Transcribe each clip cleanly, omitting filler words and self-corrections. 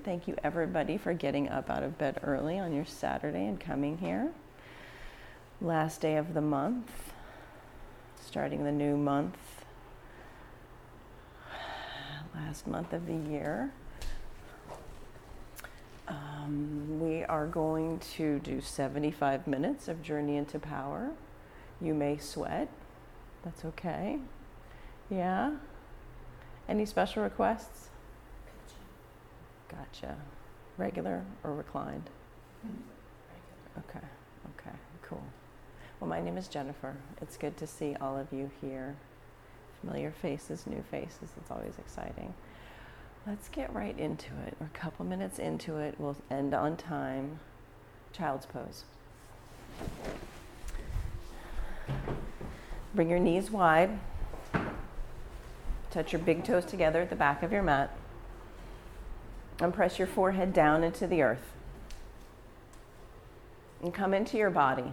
Thank you everybody for getting up out of bed early on your Saturday and coming here. Last day of the month, starting the new month, last month of the year. We are going to do 75 minutes of Journey into Power. You may sweat, that's okay. Yeah? Any special requests? Gotcha. Regular or reclined? Regular. Okay, cool. Well, my name is Jennifer. It's good to see all of you here. Familiar faces, new faces, it's always exciting. Let's get right into it. We're a couple minutes into it. We'll end on time. Child's pose. Bring your knees wide. Touch your big toes together at the back of your mat. And press your forehead down into the earth. And come into your body.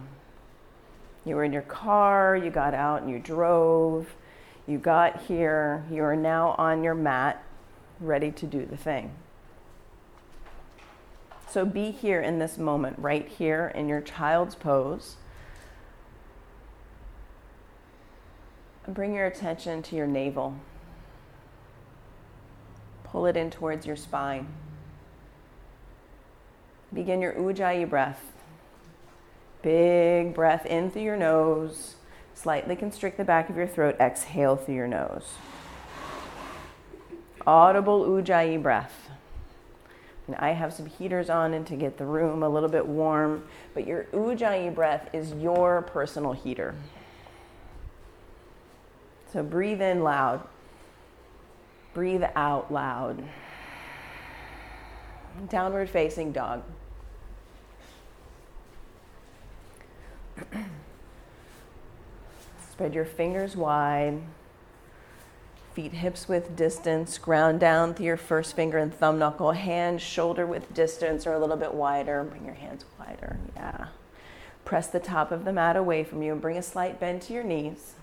You were in your car, you got out and you drove, you got here, you are now on your mat, ready to do the thing. So be here in this moment, right here in your child's pose. And bring your attention to your navel. Pull it in towards your spine. Begin your Ujjayi breath. Big breath in through your nose. Slightly constrict the back of your throat. Exhale through your nose. Audible Ujjayi breath. And I have some heaters on and to get the room a little bit warm, but your Ujjayi breath is your personal heater. So breathe in loud. Breathe out loud. Downward facing dog. Spread your fingers wide. Feet hips width distance. Ground down through your first finger and thumb knuckle. Hands shoulder width distance or a little bit wider. Bring your hands wider. Yeah. Press the top of the mat away from you and bring a slight bend to your knees.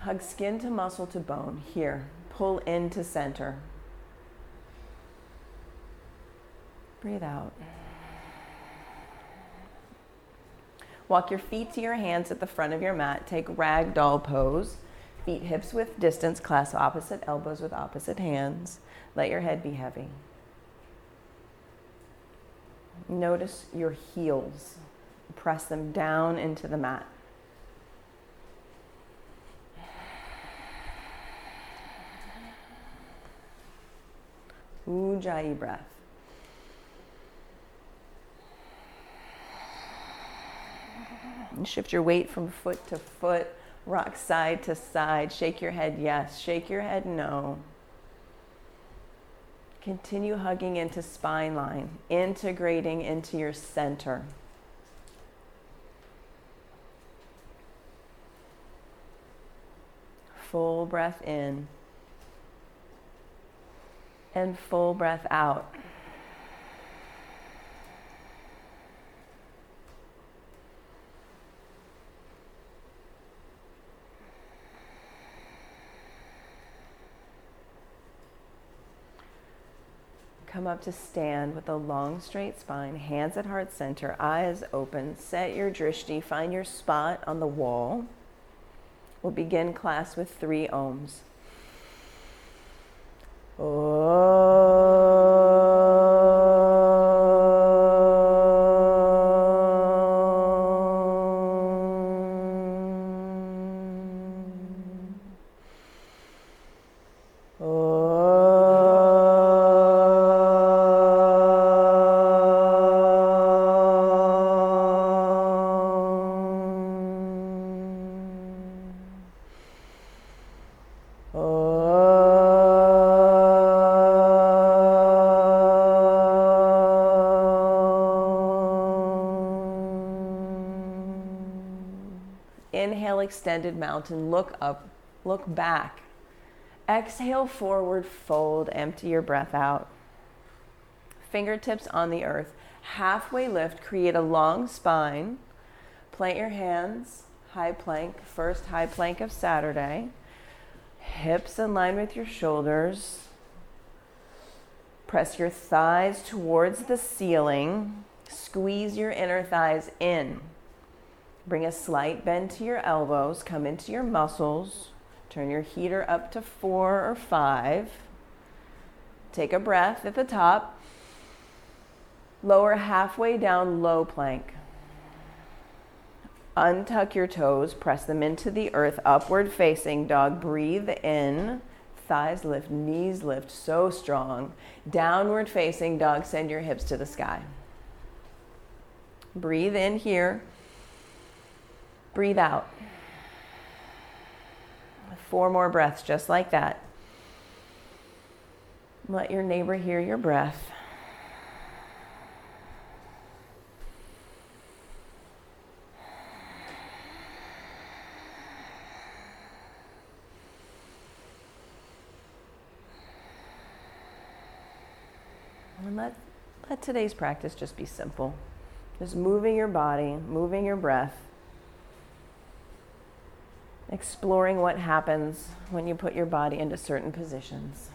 Hug skin to muscle to bone. Here. Pull into center. Breathe out. Walk your feet to your hands at the front of your mat. Take ragdoll pose. Feet hips width distance. Clasp opposite elbows with opposite hands. Let your head be heavy. Notice your heels. Press them down into the mat. Ujjayi breath. And shift your weight from foot to foot, rock side to side. Shake your head yes, shake your head no. Continue hugging into spine line, integrating into your center. Full breath in and full breath out. Come up to stand with a long straight spine, hands at heart center, eyes open. Set your drishti, find your spot on the wall. We'll begin class with 3 ohms. Inhale, extended mountain, look up, look back. Exhale, forward, fold, empty your breath out. Fingertips on the earth, halfway lift, create a long spine. Plant your hands, high plank, first high plank of Saturday. Hips in line with your shoulders. Press your thighs towards the ceiling. Squeeze your inner thighs in. Bring a slight bend to your elbows. Come into your muscles. Turn your heater up to 4 or 5. Take a breath at the top. Lower halfway down, low plank. Untuck your toes. Press them into the earth. Upward facing dog. Breathe in. Thighs lift, knees lift, so strong. Downward facing dog, send your hips to the sky. Breathe in here. Breathe out. 4 more breaths, just like that. Let your neighbor hear your breath. And let today's practice just be simple. Just moving your body, moving your breath, exploring what happens when you put your body into certain positions.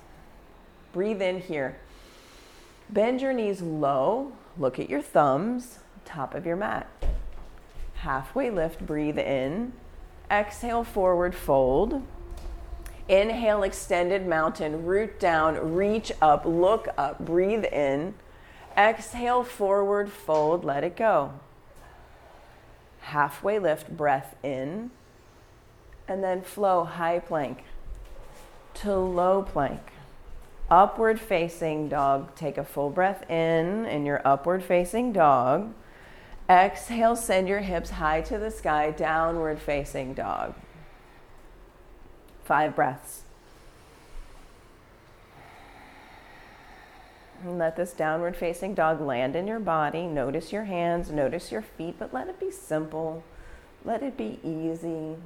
Breathe in here. Bend your knees low. Look at your thumbs, top of your mat. Halfway lift, breathe in. Exhale, forward fold. Inhale, extended mountain, root down, reach up, look up, breathe in. Exhale, forward fold, let it go. Halfway lift, breath in. And then flow high plank to low plank. Upward facing dog, take a full breath in your upward facing dog. Exhale, send your hips high to the sky, downward facing dog. 5 breaths. And let this downward facing dog land in your body. Notice your hands, notice your feet, but let it be simple. Let it be easy.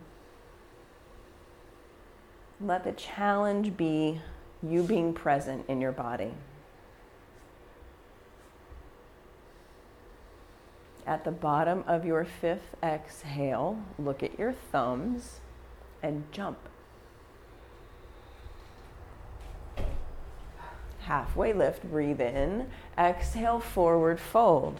Let the challenge be you being present in your body. At the bottom of your 5th exhale, look at your thumbs and jump. Halfway lift, breathe in. Exhale, forward fold.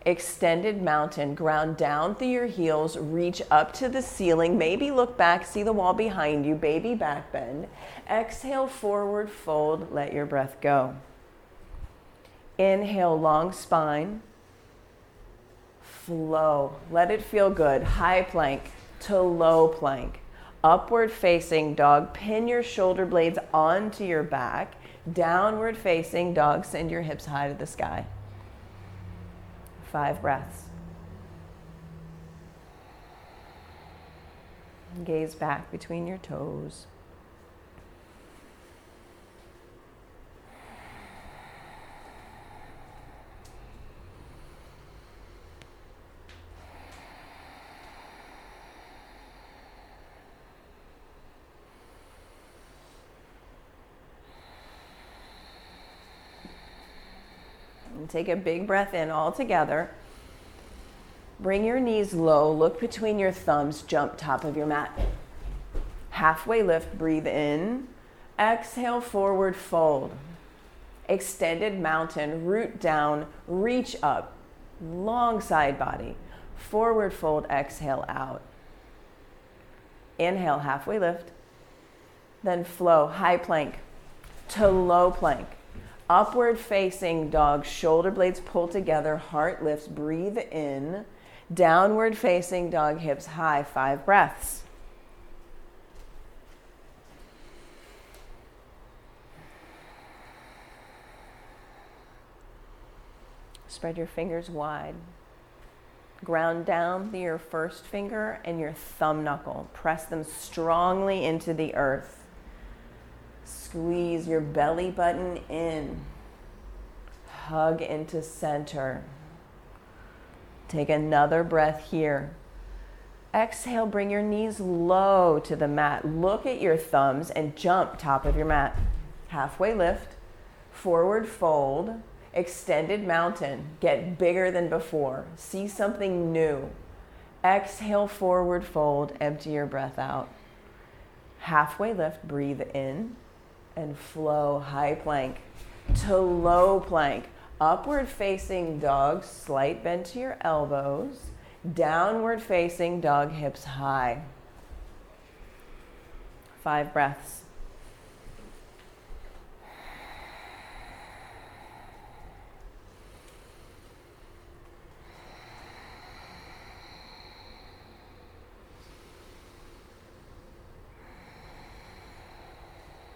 Extended mountain, ground down through your heels, reach up to the ceiling, maybe look back, see the wall behind you, baby back bend. Exhale, forward fold, let your breath go. Inhale, long spine. Flow, let it feel good. High plank to low plank. Upward facing dog, pin your shoulder blades onto your back. Downward facing dog, send your hips high to the sky. 5 breaths. Gaze back between your toes. And take a big breath in all together. Bring your knees low, look between your thumbs, jump top of your mat. Halfway lift, breathe in. Exhale, forward fold. Extended mountain, root down, reach up. Long side body. Forward fold, exhale out. Inhale, halfway lift. Then flow, high plank to low plank. Upward facing dog, shoulder blades pull together, heart lifts, breathe in. Downward facing dog, hips high, 5 breaths. Spread your fingers wide. Ground down through your first finger and your thumb knuckle. Press them strongly into the earth. Squeeze your belly button in. Hug into center. Take another breath here. Exhale, bring your knees low to the mat. Look at your thumbs and jump top of your mat. Halfway lift, forward fold, extended mountain. Get bigger than before. See something new. Exhale, forward fold, empty your breath out. Halfway lift, breathe in and flow, high plank to low plank. Upward facing dog, slight bend to your elbows. Downward facing dog, hips high. 5 breaths.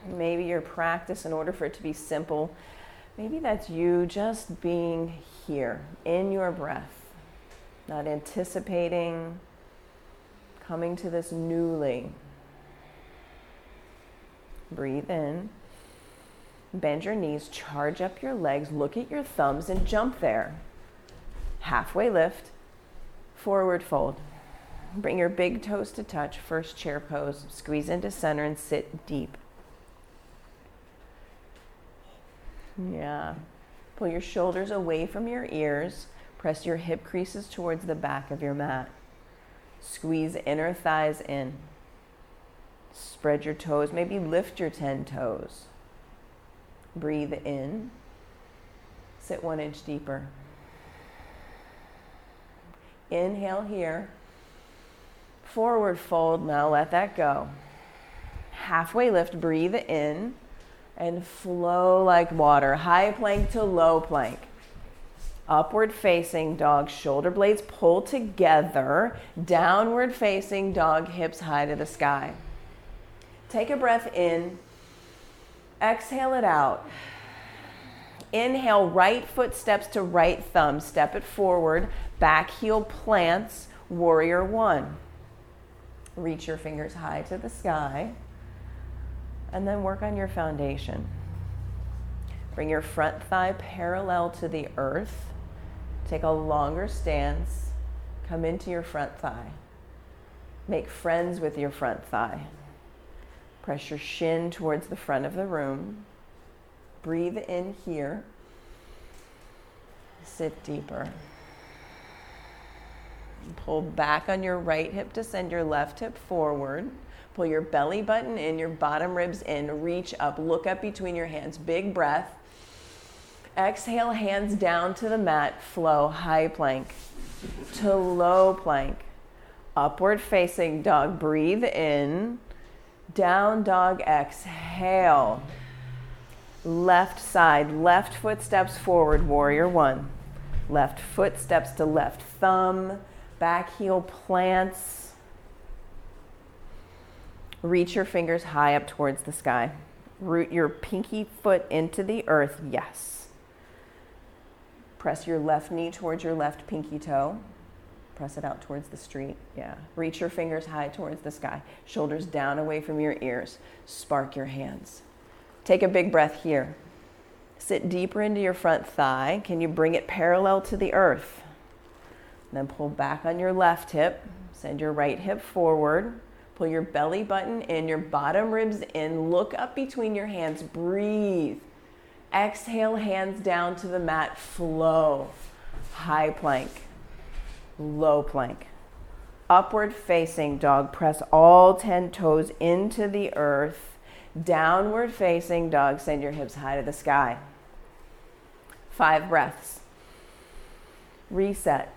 Maybe your practice, in order for it to be simple, maybe that's you just being here in your breath, not anticipating, coming to this newly. Breathe in, bend your knees, charge up your legs, look at your thumbs and jump there. Halfway lift, forward fold. Bring your big toes to touch, first chair pose, squeeze into center and sit deep. Yeah. Pull your shoulders away from your ears. Press your hip creases towards the back of your mat. Squeeze inner thighs in. Spread your toes. Maybe lift your 10 toes. Breathe in. Sit 1 inch deeper. Inhale here. Forward fold. Now let that go. Halfway lift. Breathe in. And flow like water. High plank to low plank. Upward facing dog, shoulder blades pull together. Downward facing dog, hips high to the sky. Take a breath in. Exhale it out. Inhale, right foot steps to right thumb. Step it forward. Back heel plants. Warrior 1. Reach your fingers high to the sky. And then work on your foundation. Bring your front thigh parallel to the earth. Take a longer stance. Come into your front thigh. Make friends with your front thigh. Press your shin towards the front of the room. Breathe in here. Sit deeper. Pull back on your right hip to send your left hip forward. Pull your belly button in, your bottom ribs in. Reach up, look up between your hands. Big breath. Exhale, hands down to the mat. Flow, high plank to low plank. Upward facing dog. Breathe in. Down dog, exhale. Left side, left foot steps forward, warrior 1. Left foot steps to left thumb. Back heel plants. Reach your fingers high up towards the sky. Root your pinky foot into the earth, yes. Press your left knee towards your left pinky toe. Press it out towards the street, yeah. Reach your fingers high towards the sky. Shoulders down away from your ears. Spark your hands. Take a big breath here. Sit deeper into your front thigh. Can you bring it parallel to the earth? And then pull back on your left hip. Send your right hip forward. Pull your belly button in, your bottom ribs in. Look up between your hands. Breathe. Exhale, hands down to the mat. Flow. High plank. Low plank. Upward facing dog. Press all 10 toes into the earth. Downward facing dog. Send your hips high to the sky. 5 breaths. Reset.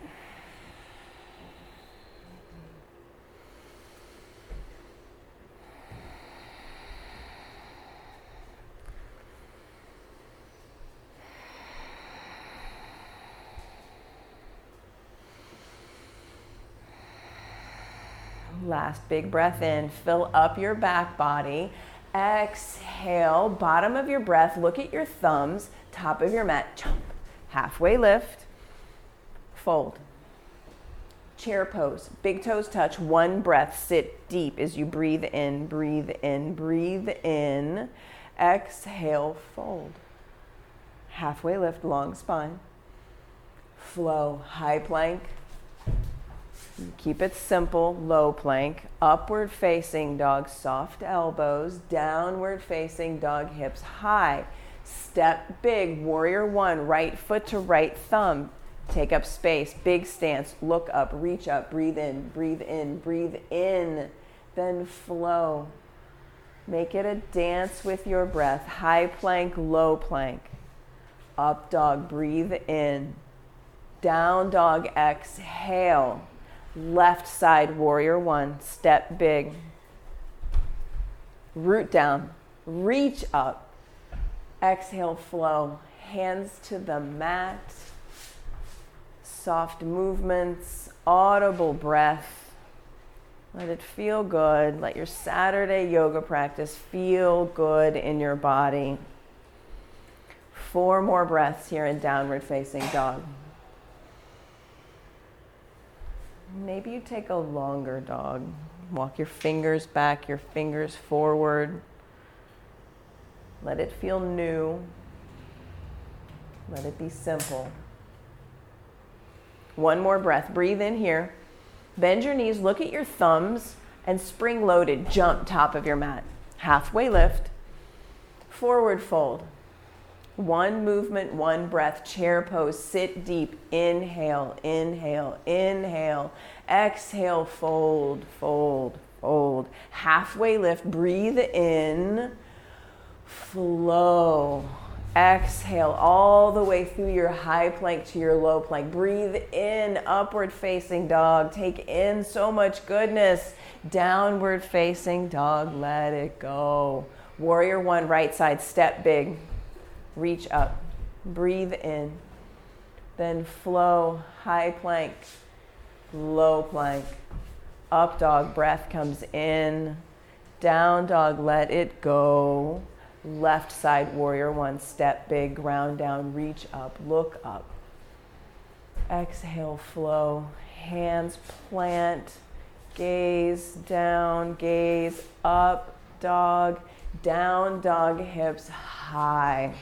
Last big breath in, fill up your back body. Exhale, bottom of your breath, look at your thumbs, top of your mat, jump. Halfway lift, fold. Chair pose, big toes touch, 1 breath, sit deep as you breathe in, breathe in, breathe in. Exhale, fold. Halfway lift, long spine. Flow, high plank. Keep it simple, low plank. Upward facing dog, soft elbows. Downward facing dog, hips high. Step big, warrior 1, right foot to right thumb. Take up space, big stance, look up, reach up, breathe in, breathe in, breathe in. Then flow. Make it a dance with your breath. High plank, low plank. Up dog, breathe in. Down dog, exhale. Left side, warrior one, step big. Root down, reach up. Exhale, flow. Hands to the mat. Soft movements, audible breath. Let it feel good. Let your Saturday yoga practice feel good in your body. 4 more breaths here in downward facing dog. Maybe you take a longer dog. Walk your fingers back, your fingers forward. Let it feel new. Let it be simple. 1 more breath. Breathe in here. Bend your knees, look at your thumbs, and spring loaded, jump top of your mat. Halfway lift, forward fold. 1 movement, 1 breath, chair pose, sit deep. Inhale, inhale, inhale. Exhale, fold, fold, fold. Halfway lift, breathe in, flow. Exhale all the way through your high plank to your low plank. Breathe in, upward facing dog. Take in so much goodness. Downward facing dog, let it go. Warrior one, right side, step big. Reach up, breathe in. Then flow, high plank, low plank. Up dog, breath comes in. Down dog, let it go. Left side, warrior one, step big, ground down, reach up, look up. Exhale, flow, hands plant, gaze down, gaze up, dog, down dog, hips high.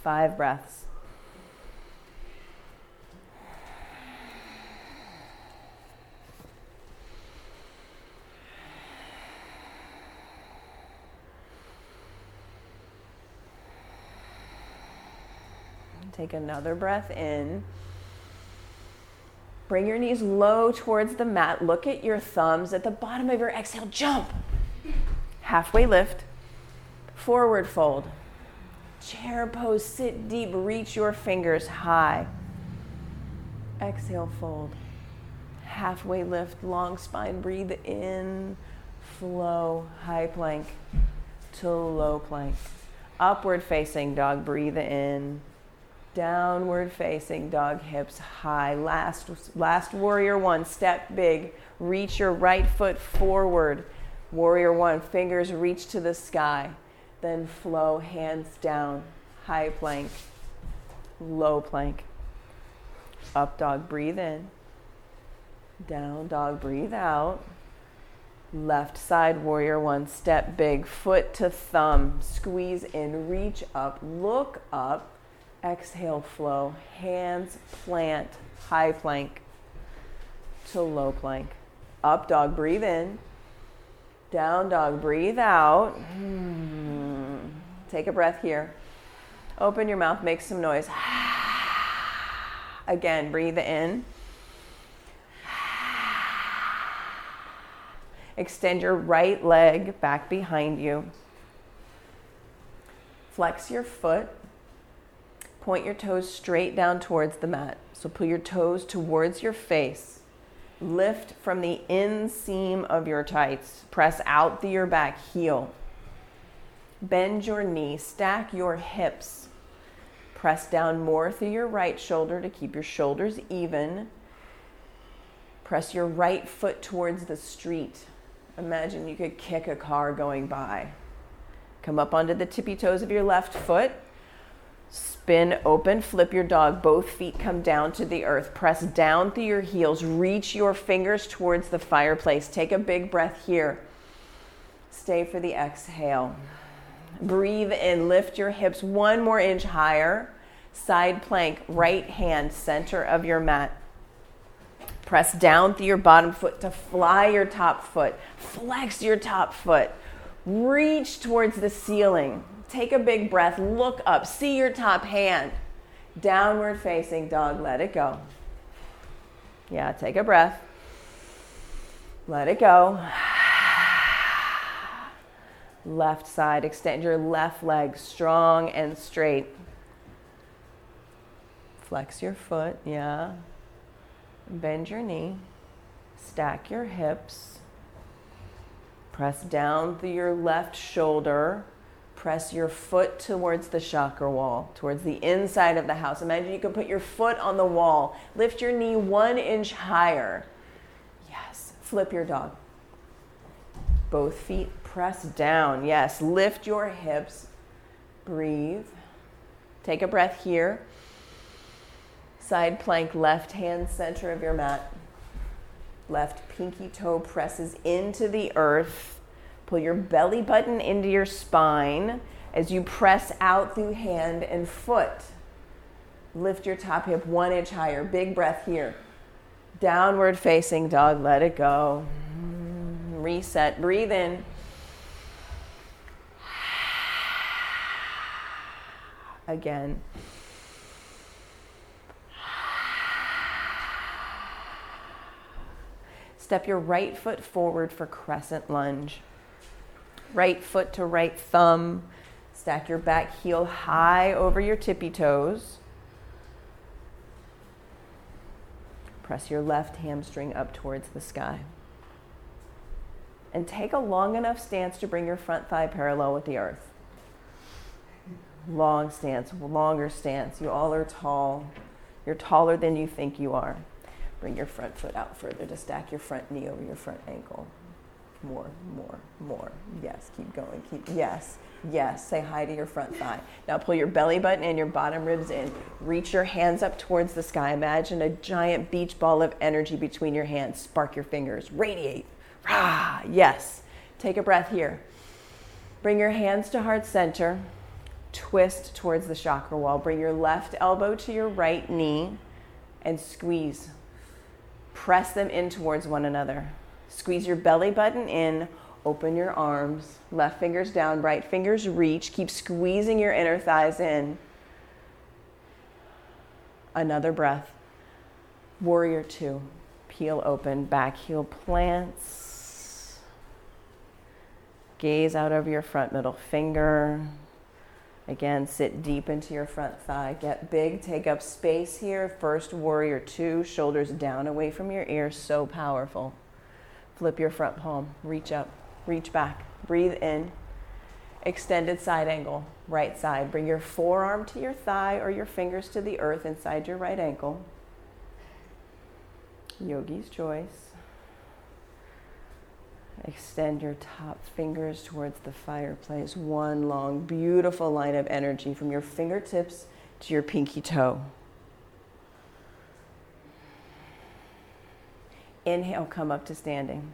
5 breaths. Take another breath in. Bring your knees low towards the mat. Look at your thumbs. At the bottom of your exhale, jump. Halfway lift. Forward fold. Chair pose, sit deep. Reach your fingers high. Exhale, fold. Halfway lift, long spine. Breathe in. Flow, high plank to low plank. Upward facing dog. Breathe in. Downward facing dog, hips high. Last warrior one, step big. Reach your right foot forward. Warrior one, fingers reach to the sky. Then flow, hands down. High plank, low plank. Up dog, breathe in. Down dog, breathe out. Left side, warrior one, step big. Foot to thumb, squeeze in, reach up, look up. Exhale, flow, hands plant, high plank to low plank. Up dog, breathe in. Down dog, breathe out. Take a breath here. Open your mouth, make some noise. Again, breathe in. Extend your right leg back behind you. Flex your foot. Point your toes straight down towards the mat. So pull your toes towards your face. Lift from the inseam of your tights. Press out through your back heel. Bend your knee. Stack your hips. Press down more through your right shoulder to keep your shoulders even. Press your right foot towards the street. Imagine you could kick a car going by. Come up onto the tippy toes of your left foot. Spin open, flip your dog. Both feet come down to the earth. Press down through your heels. Reach your fingers towards the fireplace. Take a big breath here. Stay for the exhale. Breathe in. Lift your hips 1 more inch higher. Side plank, right hand, center of your mat. Press down through your bottom foot to fly your top foot. Flex your top foot. Reach towards the ceiling. Take a big breath, look up, see your top hand. Downward facing dog, let it go. Yeah, take a breath. Let it go. Left side, extend your left leg strong and straight. Flex your foot, yeah. Bend your knee. Stack your hips. Press down through your left shoulder. Press your foot towards the chakra wall, towards the inside of the house. Imagine you can put your foot on the wall. Lift your knee 1 inch higher. Yes. Flip your dog. Both feet press down. Yes. Lift your hips. Breathe. Take a breath here. Side plank, left hand center of your mat. Left pinky toe presses into the earth. Pull your belly button into your spine as you press out through hand and foot. Lift your top hip 1 inch higher. Big breath here. Downward facing dog. Let it go. Reset. Breathe in. Again. Step your right foot forward for crescent lunge. Right foot to right thumb. Stack your back heel high over your tippy toes. Press your left hamstring up towards the sky. And take a long enough stance to bring your front thigh parallel with the earth. Long stance, longer stance. You all are tall. You're taller than you think you are. Bring your front foot out further to stack your front knee over your front ankle. More, more, more. Yes, keep going. Yes, yes. Say hi to your front thigh. Now pull your belly button and your bottom ribs in. Reach your hands up towards the sky. Imagine a giant beach ball of energy between your hands. Spark your fingers. Radiate. Rah, yes. Take a breath here. Bring your hands to heart center. Twist towards the chakra wall. Bring your left elbow to your right knee and squeeze. Press them in towards one another. Squeeze your belly button in. Open your arms. Left fingers down, right fingers reach. Keep squeezing your inner thighs in. Another breath. Warrior two. Peel open. Back heel plants. Gaze out over your front middle finger. Again, sit deep into your front thigh. Get big. Take up space here. First warrior two. Shoulders down away from your ears. So powerful. Flip your front palm. Reach up. Reach back. Breathe in. Extended side angle. Right side. Bring your forearm to your thigh or your fingers to the earth inside your right ankle. Yogi's choice. Extend your top fingers towards the fireplace. One long, beautiful line of energy from your fingertips to your pinky toe. Inhale, come up to standing.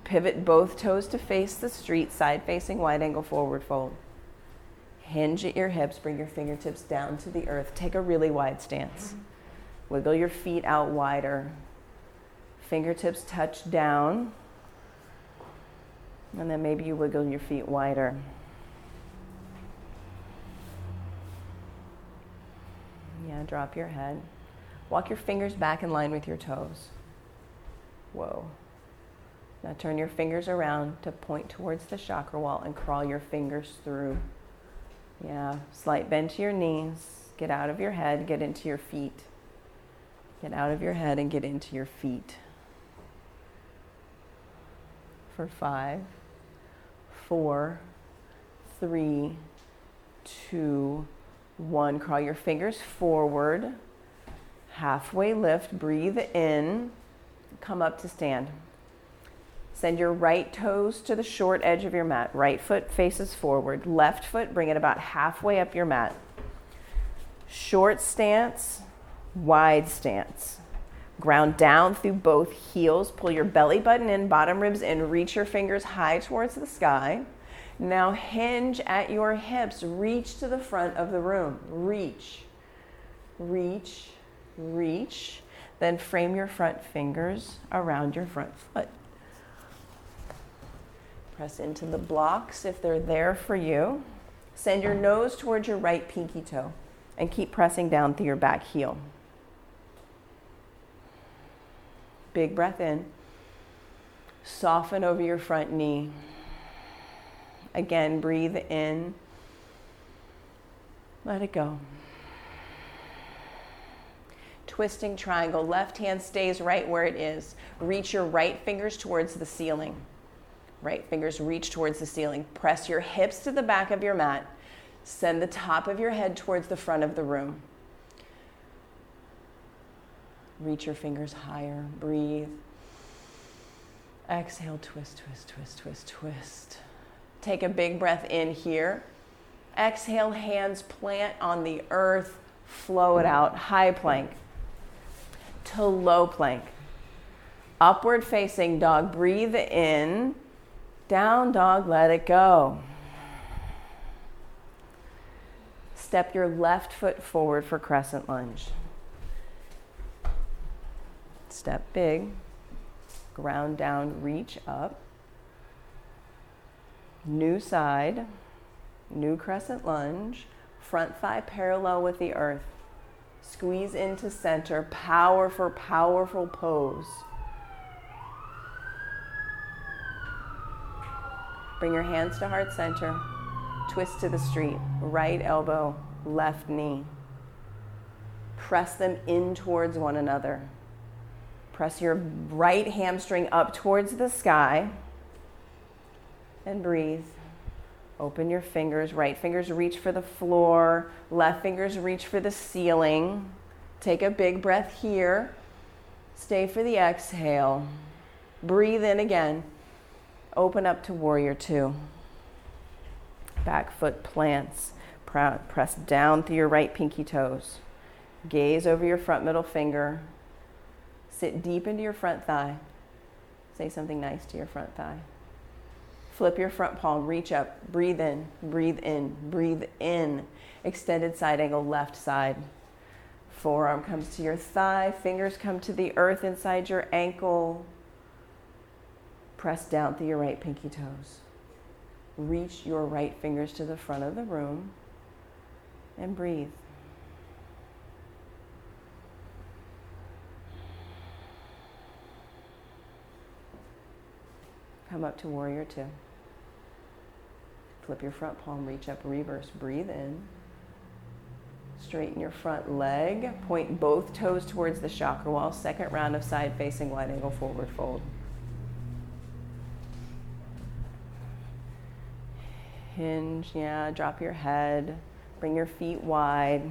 Pivot both toes to face the street, side facing, wide angle forward fold. Hinge at your hips, bring your fingertips down to the earth. Take a really wide stance. Wiggle your feet out wider. Fingertips touch down. And then maybe you wiggle your feet wider. Yeah, drop your head. Walk your fingers back in line with your toes. Whoa. Now turn your fingers around to point towards the chakra wall and crawl your fingers through. Yeah, slight bend to your knees. Get out of your head, get into your feet. Get out of your head and get into your feet. For 5, 4, 3, 2, 1. Crawl your fingers forward. Halfway lift. Breathe in. Come up to stand. Send your right toes to the short edge of your mat. Right foot faces forward. Left foot, bring it about halfway up your mat. Short stance, wide stance. Ground down through both heels. Pull your belly button in, bottom ribs in. Reach your fingers high towards the sky. Now hinge at your hips. Reach to the front of the room. Reach, reach, reach. Then frame your front fingers around your front foot. Press into the blocks if they're there for you. Send your nose towards your right pinky toe and keep pressing down through your back heel. Big breath in. Soften over your front knee. Again, breathe in. Let it go. twisting triangle. Left hand stays right where it is. Reach your right fingers towards the ceiling. Right fingers reach towards the ceiling. Press your hips to the back of your mat. Send the top of your head towards the front of the room. Reach your fingers higher. Breathe. Exhale, twist, twist, twist, twist, twist. Take a big breath in here. Exhale, hands plant on the earth. Flow it out. High plank to low plank. Upward facing dog. Breathe in. Down dog, let it go. Step your left foot forward for crescent lunge. Step big. Ground down, reach up. New side. New crescent lunge. Front thigh parallel with the earth. Squeeze into center. Powerful, powerful pose. Bring your hands to heart center. Twist to the street. Right elbow, left knee. Press them in towards one another. Press your right hamstring up towards the sky. And breathe. Open your fingers. Right fingers reach for the floor. Left fingers reach for the ceiling. Take a big breath here. Stay for the exhale. Breathe in again. Open up to warrior two. Back foot plants. Press down through your right pinky toes. Gaze over your front middle finger. Sit deep into your front thigh. Say something nice to your front thigh. Flip your front palm, reach up, breathe in, breathe in, breathe in. Extended side angle, left side. Forearm comes to your thigh, fingers come to the earth inside your ankle. Press down through your right pinky toes. Reach your right fingers to the front of the room and breathe. Come up to warrior two. Flip your front palm, reach up, reverse, breathe in. Straighten your front leg, point both toes towards the chakra wall. Second round of side facing wide angle forward fold. Hinge, yeah, drop your head, bring your feet wide.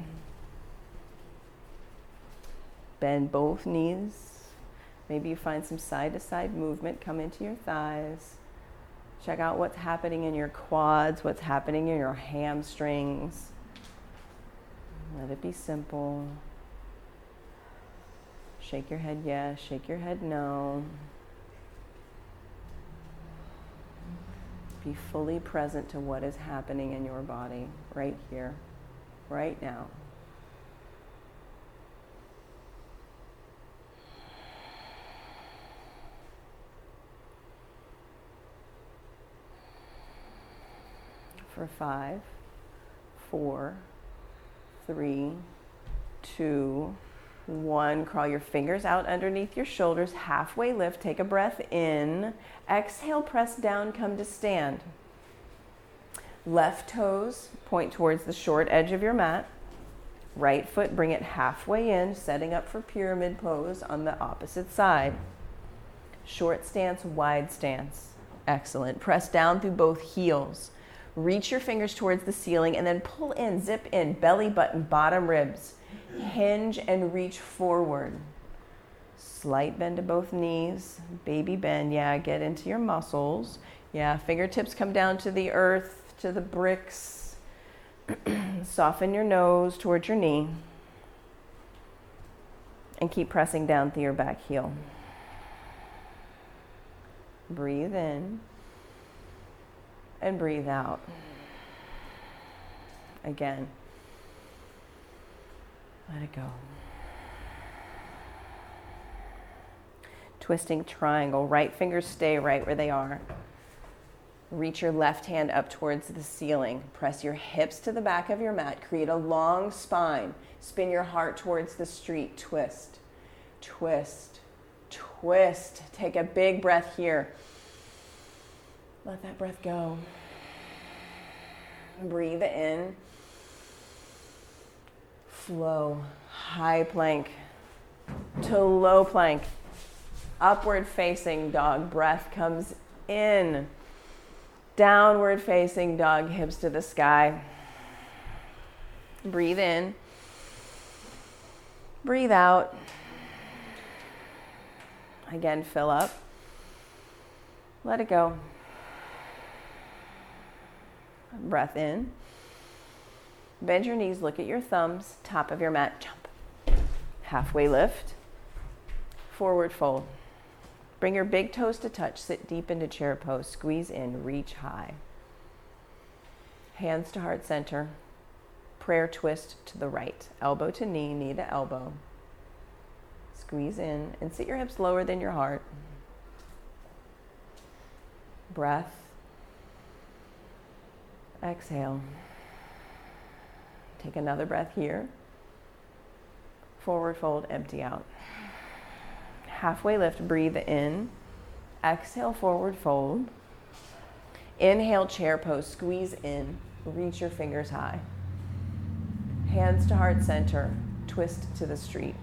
Bend both knees. Maybe you find some side-to-side movement, come into your thighs. Check out what's happening in your quads, what's happening in your hamstrings. Let it be simple. Shake your head yes, shake your head no. Be fully present to what is happening in your body right here, right now. For 5, 4, 3, 2, 1. Crawl your fingers out underneath your shoulders. Halfway lift. Take a breath in. Exhale, press down, come to stand. Left toes point towards the short edge of your mat. Right foot, bring it halfway in, setting up for pyramid pose on the opposite side. Short stance, wide stance. Excellent. Press down through both heels. Reach your fingers towards the ceiling and then pull in, zip in, belly button, bottom ribs. Hinge and reach forward. Slight bend to both knees. Baby bend, yeah, get into your muscles. Yeah, fingertips come down to the earth, to the bricks. Soften your nose towards your knee. And keep pressing down through your back heel. Breathe in. And breathe out. Again. Let it go. Twisting triangle. Right fingers stay right where they are. Reach your left hand up towards the ceiling. Press your hips to the back of your mat. Create a long spine. Spin your heart towards the street. Twist. Twist. Twist. Take a big breath here. Let that breath go. Breathe in. Flow. High plank. to low plank. Upward facing dog, breath comes in. Downward facing dog, hips to the sky. Breathe in. Breathe out. Again, fill up. Let it go. Breath in. Bend your knees, look at your thumbs, top of your mat, jump. Halfway lift. Forward fold. Bring your big toes to touch, sit deep into chair pose, squeeze in, reach high. Hands to heart center. Prayer twist to the right. Elbow to knee, knee to elbow. Squeeze in and sit your hips lower than your heart. Breath. Exhale. Take another breath here. Forward fold, empty out. Halfway lift, breathe in. Exhale, forward fold. Inhale, chair pose, squeeze in. Reach your fingers high. Hands to heart center, twist to the street.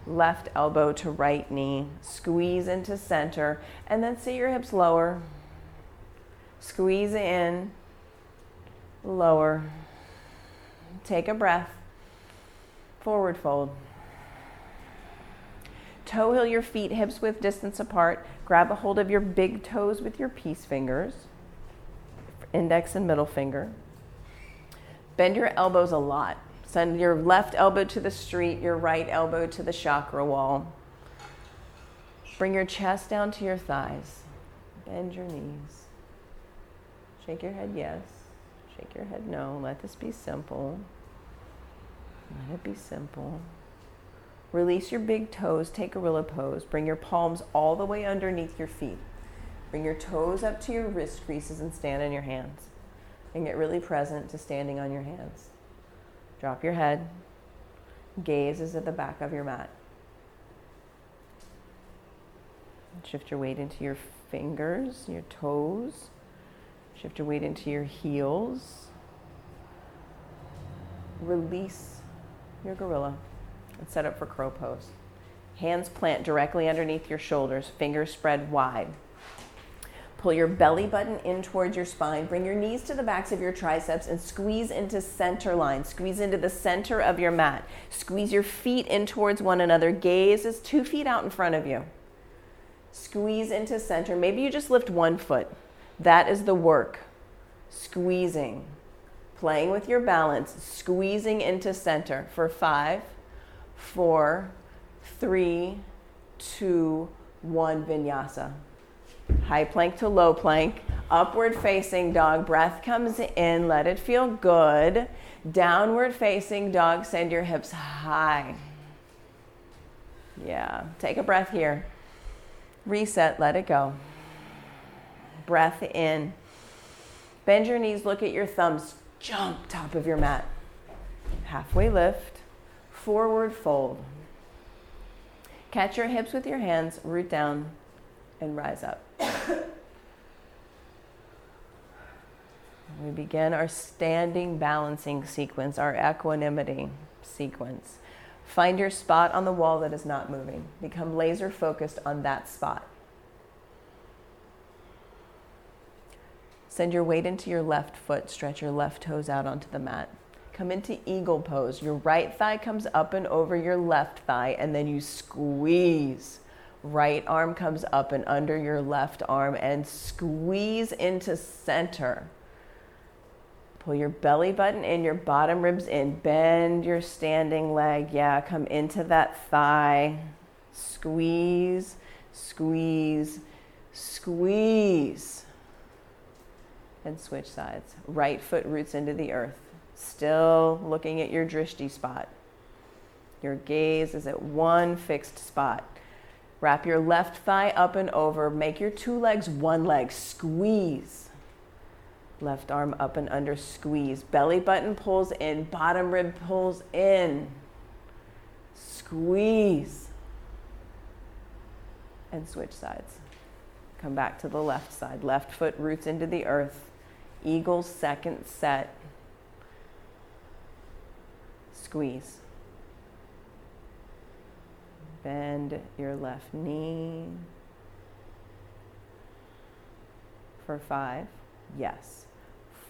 Left elbow to right knee, squeeze into center, and then sit your hips lower. Squeeze in, lower. Take a breath. Forward fold. Toe heel your feet, hips width distance apart. Grab a hold of your big toes with your peace fingers, index and middle finger. Bend your elbows a lot. Send your left elbow to the street, your right elbow to the chakra wall. Bring your chest down to your thighs. Bend your knees. Shake your head yes. Shake your head no. Let this be simple. Let it be simple. Release your big toes, take gorilla pose. Bring your palms all the way underneath your feet. Bring your toes up to your wrist creases and stand on your hands. And get really present to standing on your hands. Drop your head. Gaze is at the back of your mat. Shift your weight into your fingers, your toes. Shift your weight into your heels. Release your gorilla. And set up for crow pose. Hands plant directly underneath your shoulders, fingers spread wide. Pull your belly button in towards your spine. Bring your knees to the backs of your triceps and squeeze into center line. Squeeze into the center of your mat. Squeeze your feet in towards one another. Gaze is 2 feet out in front of you. Squeeze into center. Maybe you just lift 1 foot. That is the work. Squeezing. Playing with your balance. Squeezing into center for 5, 4, 3, 2, 1, vinyasa. High plank to low plank. Upward facing dog. Breath comes in. Let it feel good. Downward facing dog. Send your hips high. Yeah. Take a breath here. Reset. Let it go. Breath in. Bend your knees. Look at your thumbs. Jump top of your mat. Halfway lift. Forward fold. Catch your hips with your hands, root down, and rise up. We begin our standing balancing sequence, our equanimity sequence. Find your spot on the wall that is not moving. Become laser focused on that spot. Send your weight into your left foot. Stretch your left toes out onto the mat. Come into eagle pose. Your right thigh comes up and over your left thigh, and then you squeeze. Right arm comes up and under your left arm, and squeeze into center. Pull your belly button in, your bottom ribs in. Bend your standing leg. Yeah, come into that thigh. Squeeze, squeeze, squeeze. And switch sides. Right foot roots into the earth. Still looking at your drishti spot. Your gaze is at one fixed spot. Wrap your left thigh up and over. Make your 2 legs 1 leg. Squeeze. Left arm up and under, squeeze. Belly button pulls in, bottom rib pulls in. Squeeze. And switch sides. Come back to the left side. Left foot roots into the earth. Eagle second set. Squeeze. Bend your left knee. For 5, yes.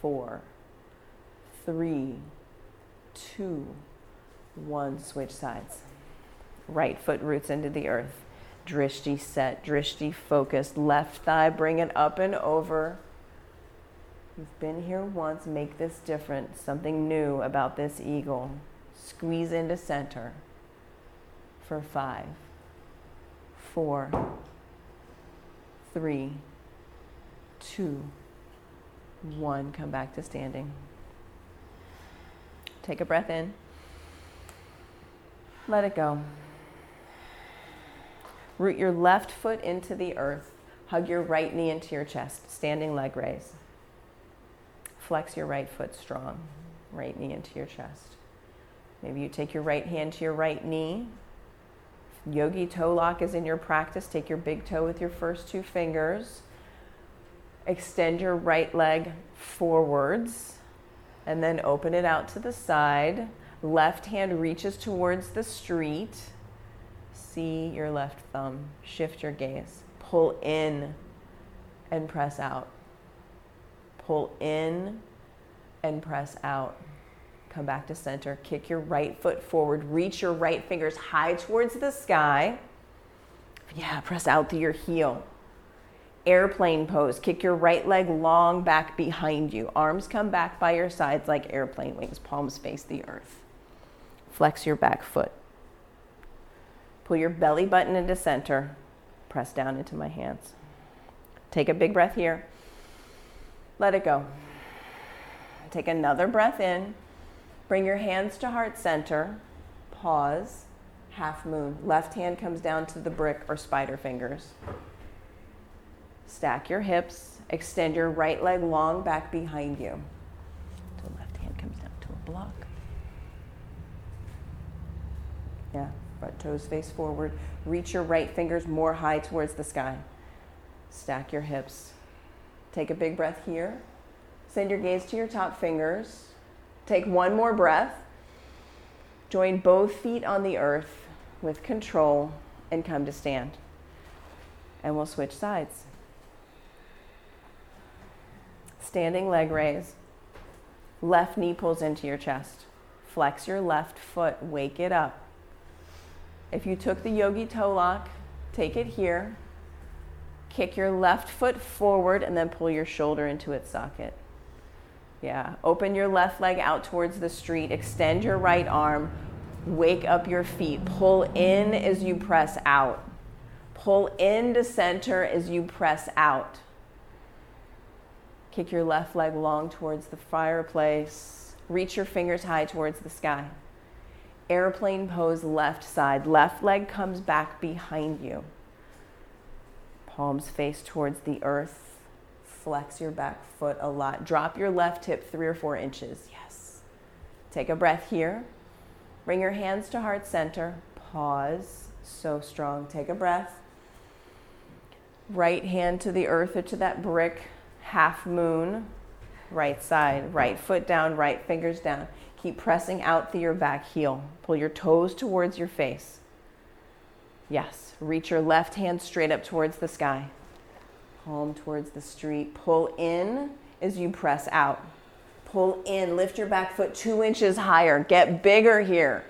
4, 3, 2, 1, switch sides. Right foot roots into the earth. Drishti set, drishti focused. Left thigh, bring it up and over. You've been here once, make this different. Something new about this eagle. Squeeze into center. For 5, 4, 3, 2, 1. Come back to standing. Take a breath in. Let it go. Root your left foot into the earth. Hug your right knee into your chest. Standing leg raise. Flex your right foot strong. Right knee into your chest. Maybe you take your right hand to your right knee. Yogi toe lock is in your practice. Take your big toe with your first 2 fingers. Extend your right leg forwards and then open it out to the side. Left hand reaches towards the street. See your left thumb. Shift your gaze. Pull in and press out. Pull in and press out. Come back to center. Kick your right foot forward. Reach your right fingers high towards the sky. Yeah, press out through your heel. Airplane pose. Kick your right leg long back behind you. Arms come back by your sides like airplane wings. Palms face the earth. Flex your back foot. Pull your belly button into center. Press down into my hands. Take a big breath here. Let it go. Take another breath in. Bring your hands to heart center. Pause. Half moon. Left hand comes down to the brick or spider fingers. Stack your hips. Extend your right leg long back behind you. The left hand comes down to a block. Yeah, front toes face forward. Reach your right fingers more high towards the sky. Stack your hips. Take a big breath here. Send your gaze to your top fingers. Take one more breath. Join both feet on the earth with control and come to stand. And we'll switch sides. Standing leg raise. Left knee pulls into your chest. Flex your left foot, wake it up. If you took the yogi toe lock, take it here. Kick your left foot forward and then pull your shoulder into its socket. Yeah, open your left leg out towards the street. Extend your right arm. Wake up your feet. Pull in as you press out. Pull into center as you press out. Kick your left leg long towards the fireplace. Reach your fingers high towards the sky. Airplane pose, left side. Left leg comes back behind you. Palms face towards the earth. Flex your back foot a lot. Drop your left hip 3 or 4 inches. Yes. Take a breath here. Bring your hands to heart center. Pause. So strong. Take a breath. Right hand to the earth or to that brick. Half moon. Right side. Right foot down. Right fingers down. Keep pressing out through your back heel. Pull your toes towards your face. Yes. Reach your left hand straight up towards the sky. Palm towards the street. Pull in as you press out. Pull in. Lift your back foot 2 inches higher. Get bigger here.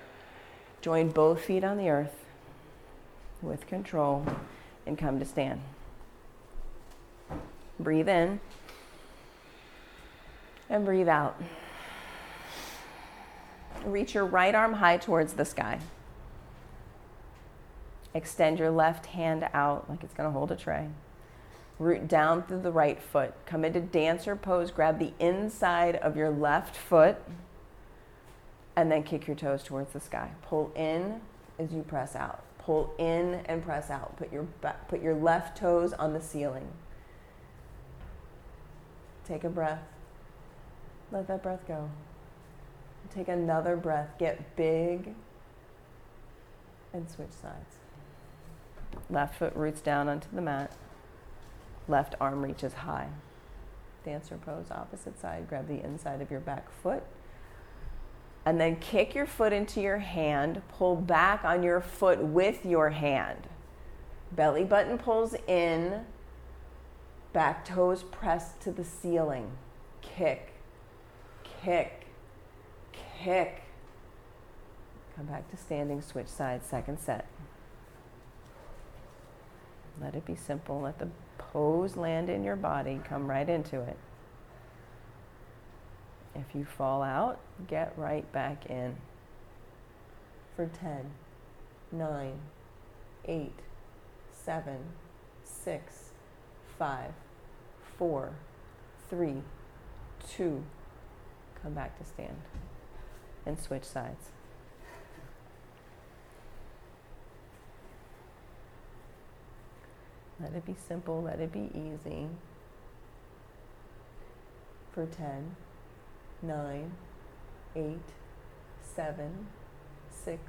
Join both feet on the earth with control and come to stand. Breathe in and breathe out. Reach your right arm high towards the sky. Extend your left hand out like it's going to hold a tray. Root down through the right foot. Come into dancer pose. Grab the inside of your left foot and then kick your toes towards the sky. Pull in as you press out. Pull in and press out. Put your left toes on the ceiling. Take a breath. Let that breath go. Take another breath. Get big and switch sides. Left foot roots down onto the mat. Left arm reaches high. Dancer pose, opposite side. Grab the inside of your back foot. And then kick your foot into your hand. Pull back on your foot with your hand. Belly button pulls in. Back toes pressed to the ceiling. Kick, kick, kick. Come back to standing, switch sides, second set. Let it be simple. Let the pose land in your body. Come right into it. If you fall out, get right back in. For 10, 9, 8, 7, 6, 5, 4, 3, 2. Come back to stand. And switch sides. Let it be simple. Let it be easy. For 10, 9, 8, 7, 6,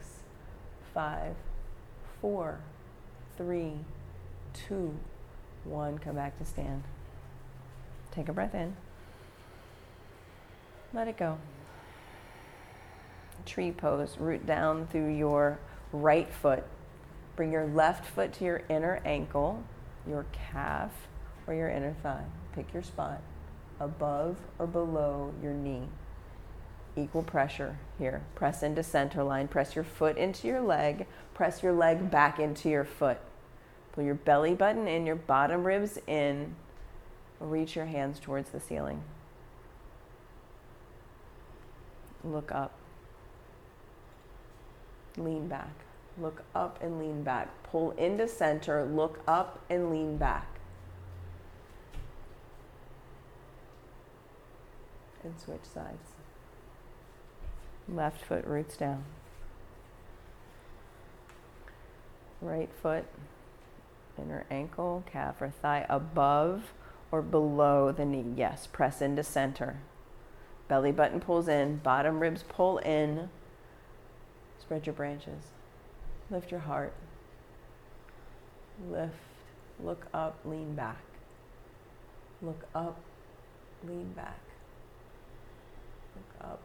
5, 4, 3, 2, 1. Come back to stand. Take a breath in. Let it go. Tree pose. Root down through your right foot. Bring your left foot to your inner ankle, your calf, or your inner thigh. Pick your spot. Above or below your knee. Equal pressure here. Press into center line. Press your foot into your leg. Press your leg back into your foot. Pull your belly button in, your bottom ribs in. Reach your hands towards the ceiling. Look up. Lean back. Look up and lean back. Pull into center. Look up and lean back. And switch sides. Left foot roots down. Right foot, inner ankle, calf or thigh above or below the knee. Yes, press into center. Belly button pulls in, bottom ribs pull in. Spread your branches. Lift your heart. Lift, look up, lean back. Look up, lean back. Look up,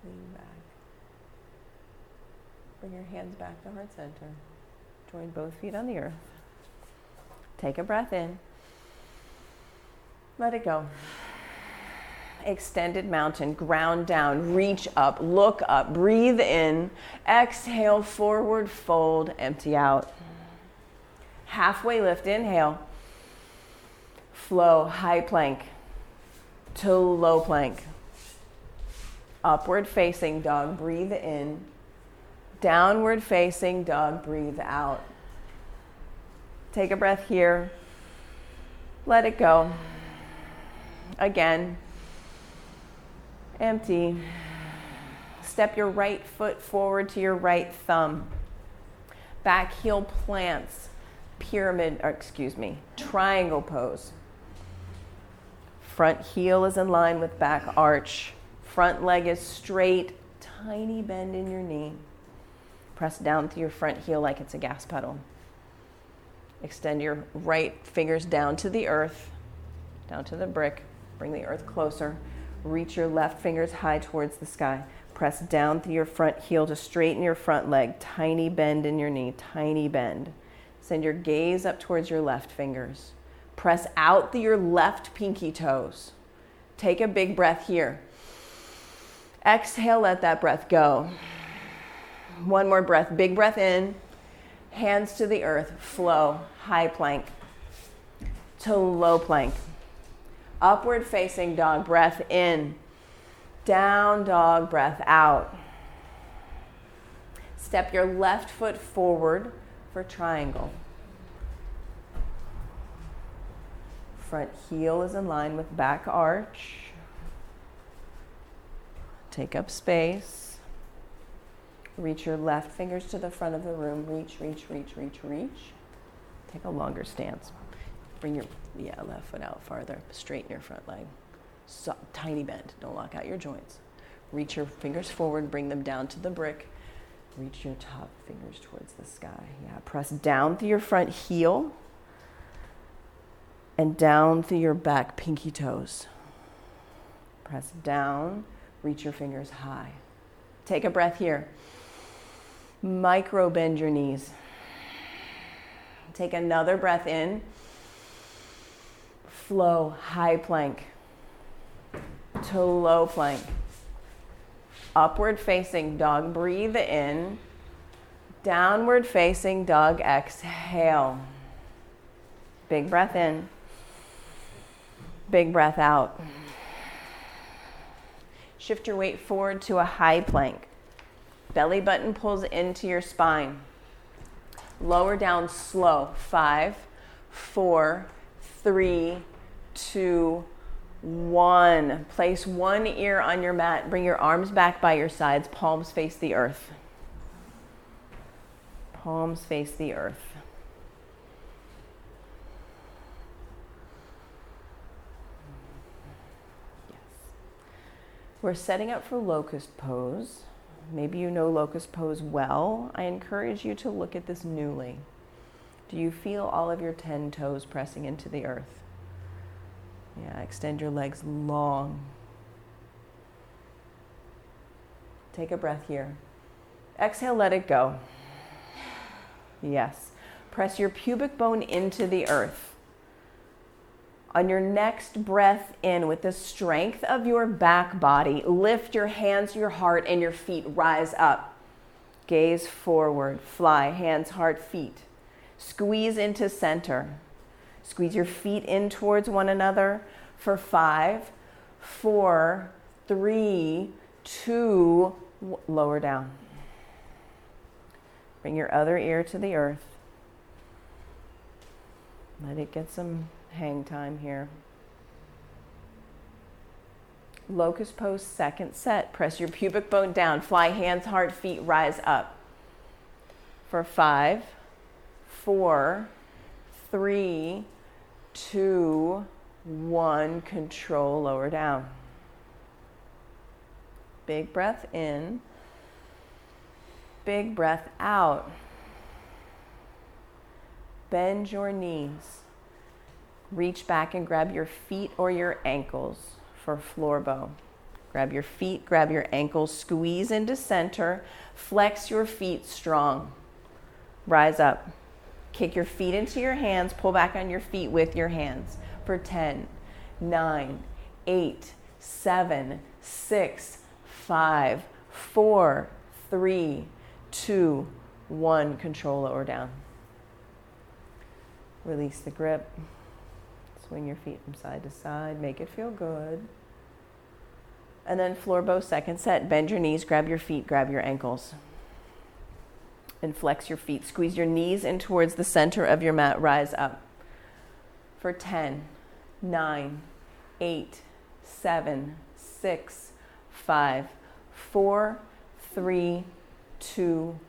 lean back. Bring your hands back to heart center. Join both feet on the earth. Take a breath in. Let it go. Extended mountain, ground down, reach up, look up, breathe in. Exhale, forward fold, empty out. Halfway lift, inhale. Flow, high plank to low plank. Upward facing dog, breathe in. Downward facing dog, breathe out. Take a breath here. Let it go. Again. Empty. Step your right foot forward to your right thumb. Back heel plants. Triangle pose. Front heel is in line with back arch. Front leg is straight. Tiny bend in your knee. Press down through your front heel like it's a gas pedal. Extend your right fingers down to the earth, down to the brick. Bring the earth closer. Reach your left fingers high towards the sky. Press down through your front heel to straighten your front leg. Tiny bend in your knee, tiny bend. Send your gaze up towards your left fingers. Press out through your left pinky toes. Take a big breath here. Exhale, let that breath go. One more breath, big breath in. Hands to the earth, flow, high plank to low plank. Upward facing dog, breath in. Down dog, breath out. Step your left foot forward for triangle. Front heel is in line with back arch. Take up space. Reach your left fingers to the front of the room. Reach, reach, reach, reach, reach. Take a longer stance. Bring your left foot out farther. Straighten your front leg. So, tiny bend. Don't lock out your joints. Reach your fingers forward. Bring them down to the brick. Reach your top fingers towards the sky. Yeah. Press down through your front heel and down through your back pinky toes. Press down. Reach your fingers high. Take a breath here. Micro bend your knees. Take another breath in. Flow, high plank to low plank. Upward facing dog, breathe in. Downward facing dog, exhale. Big breath in. Big breath out. Shift your weight forward to a high plank. Belly button pulls into your spine. Lower down slow. 5, 4, 3, 2, 1. Place one ear on your mat. Bring your arms back by your sides. Palms face the earth. Palms face the earth. Yes. We're setting up for locust pose. Maybe you know locust pose well. I encourage you to look at this newly. Do you feel all of your 10 toes pressing into the earth? Yeah, extend your legs long. Take a breath here. Exhale, let it go. Yes. Press your pubic bone into the earth. On your next breath in, with the strength of your back body, lift your hands, your heart, and your feet. Rise up. Gaze forward. Fly. Hands, heart, feet. Squeeze into center. Squeeze your feet in towards one another for 5, 4, 3, 2, lower down. Bring your other ear to the earth. Let it get some hang time here. Locust pose, second set. Press your pubic bone down. Fly, hands, heart, feet, rise up. For 5, 4, 3, 2, 1. Control, lower down. Big breath in. Big breath out. Bend your knees. Reach back and grab your feet or your ankles for floor bow. Grab your feet, grab your ankles, squeeze into center. Flex your feet strong. Rise up. Kick your feet into your hands. Pull back on your feet with your hands for 10, 9, 8, 7, 6, 5, 4, 3, 2, 1. Control, lower down. Release the grip. Swing your feet from side to side. Make it feel good. And then floor bow, second set. Bend your knees, grab your feet, grab your ankles. And flex your feet. Squeeze your knees in towards the center of your mat. Rise up. For 10, 9, 8, 7, 6, 5, 4, 3, 2,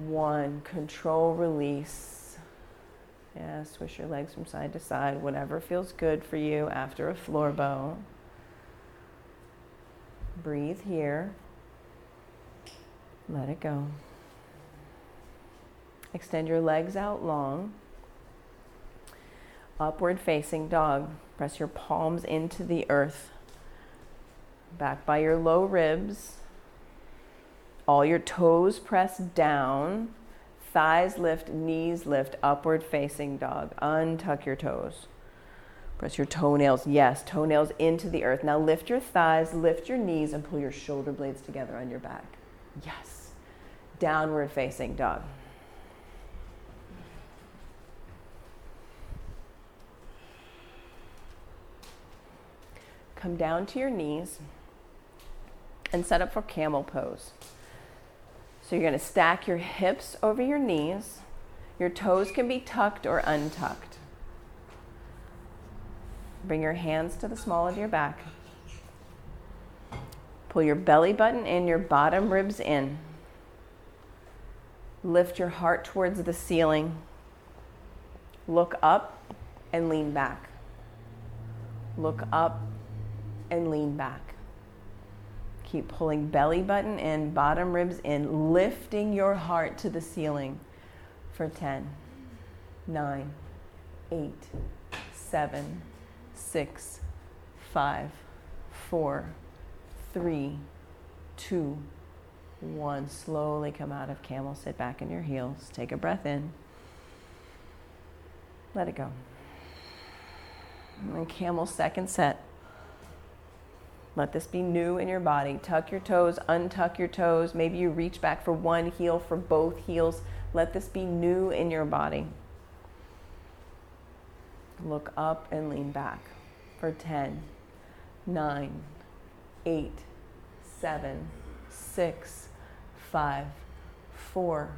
1. Control, release. Yeah, swish your legs from side to side, whatever feels good for you after a floor bow. Breathe here. Let it go. Extend your legs out long. Upward facing dog. Press your palms into the earth. Back by your low ribs. All your toes press down. Thighs lift, knees lift, upward facing dog. Untuck your toes. Press your toenails, yes, toenails into the earth. Now lift your thighs, lift your knees, and pull your shoulder blades together on your back. Yes. Downward facing dog. Come down to your knees and set up for camel pose. So you're going to stack your hips over your knees. Your toes can be tucked or untucked. Bring your hands to the small of your back. Pull your belly button in, your bottom ribs in. Lift your heart towards the ceiling. Look up and lean back. Look up and lean back. Keep pulling belly button in, bottom ribs in, lifting your heart to the ceiling for 10, 9, 8, 7, 6, 5, 4, 3, 2, 1. Slowly come out of camel. Sit back in your heels. Take a breath in. Let it go. And camel second set. Let this be new in your body. Tuck your toes, untuck your toes. Maybe you reach back for one heel, for both heels. Let this be new in your body. Look up and lean back for 10, 9, 8, 7, 6, 5, 4,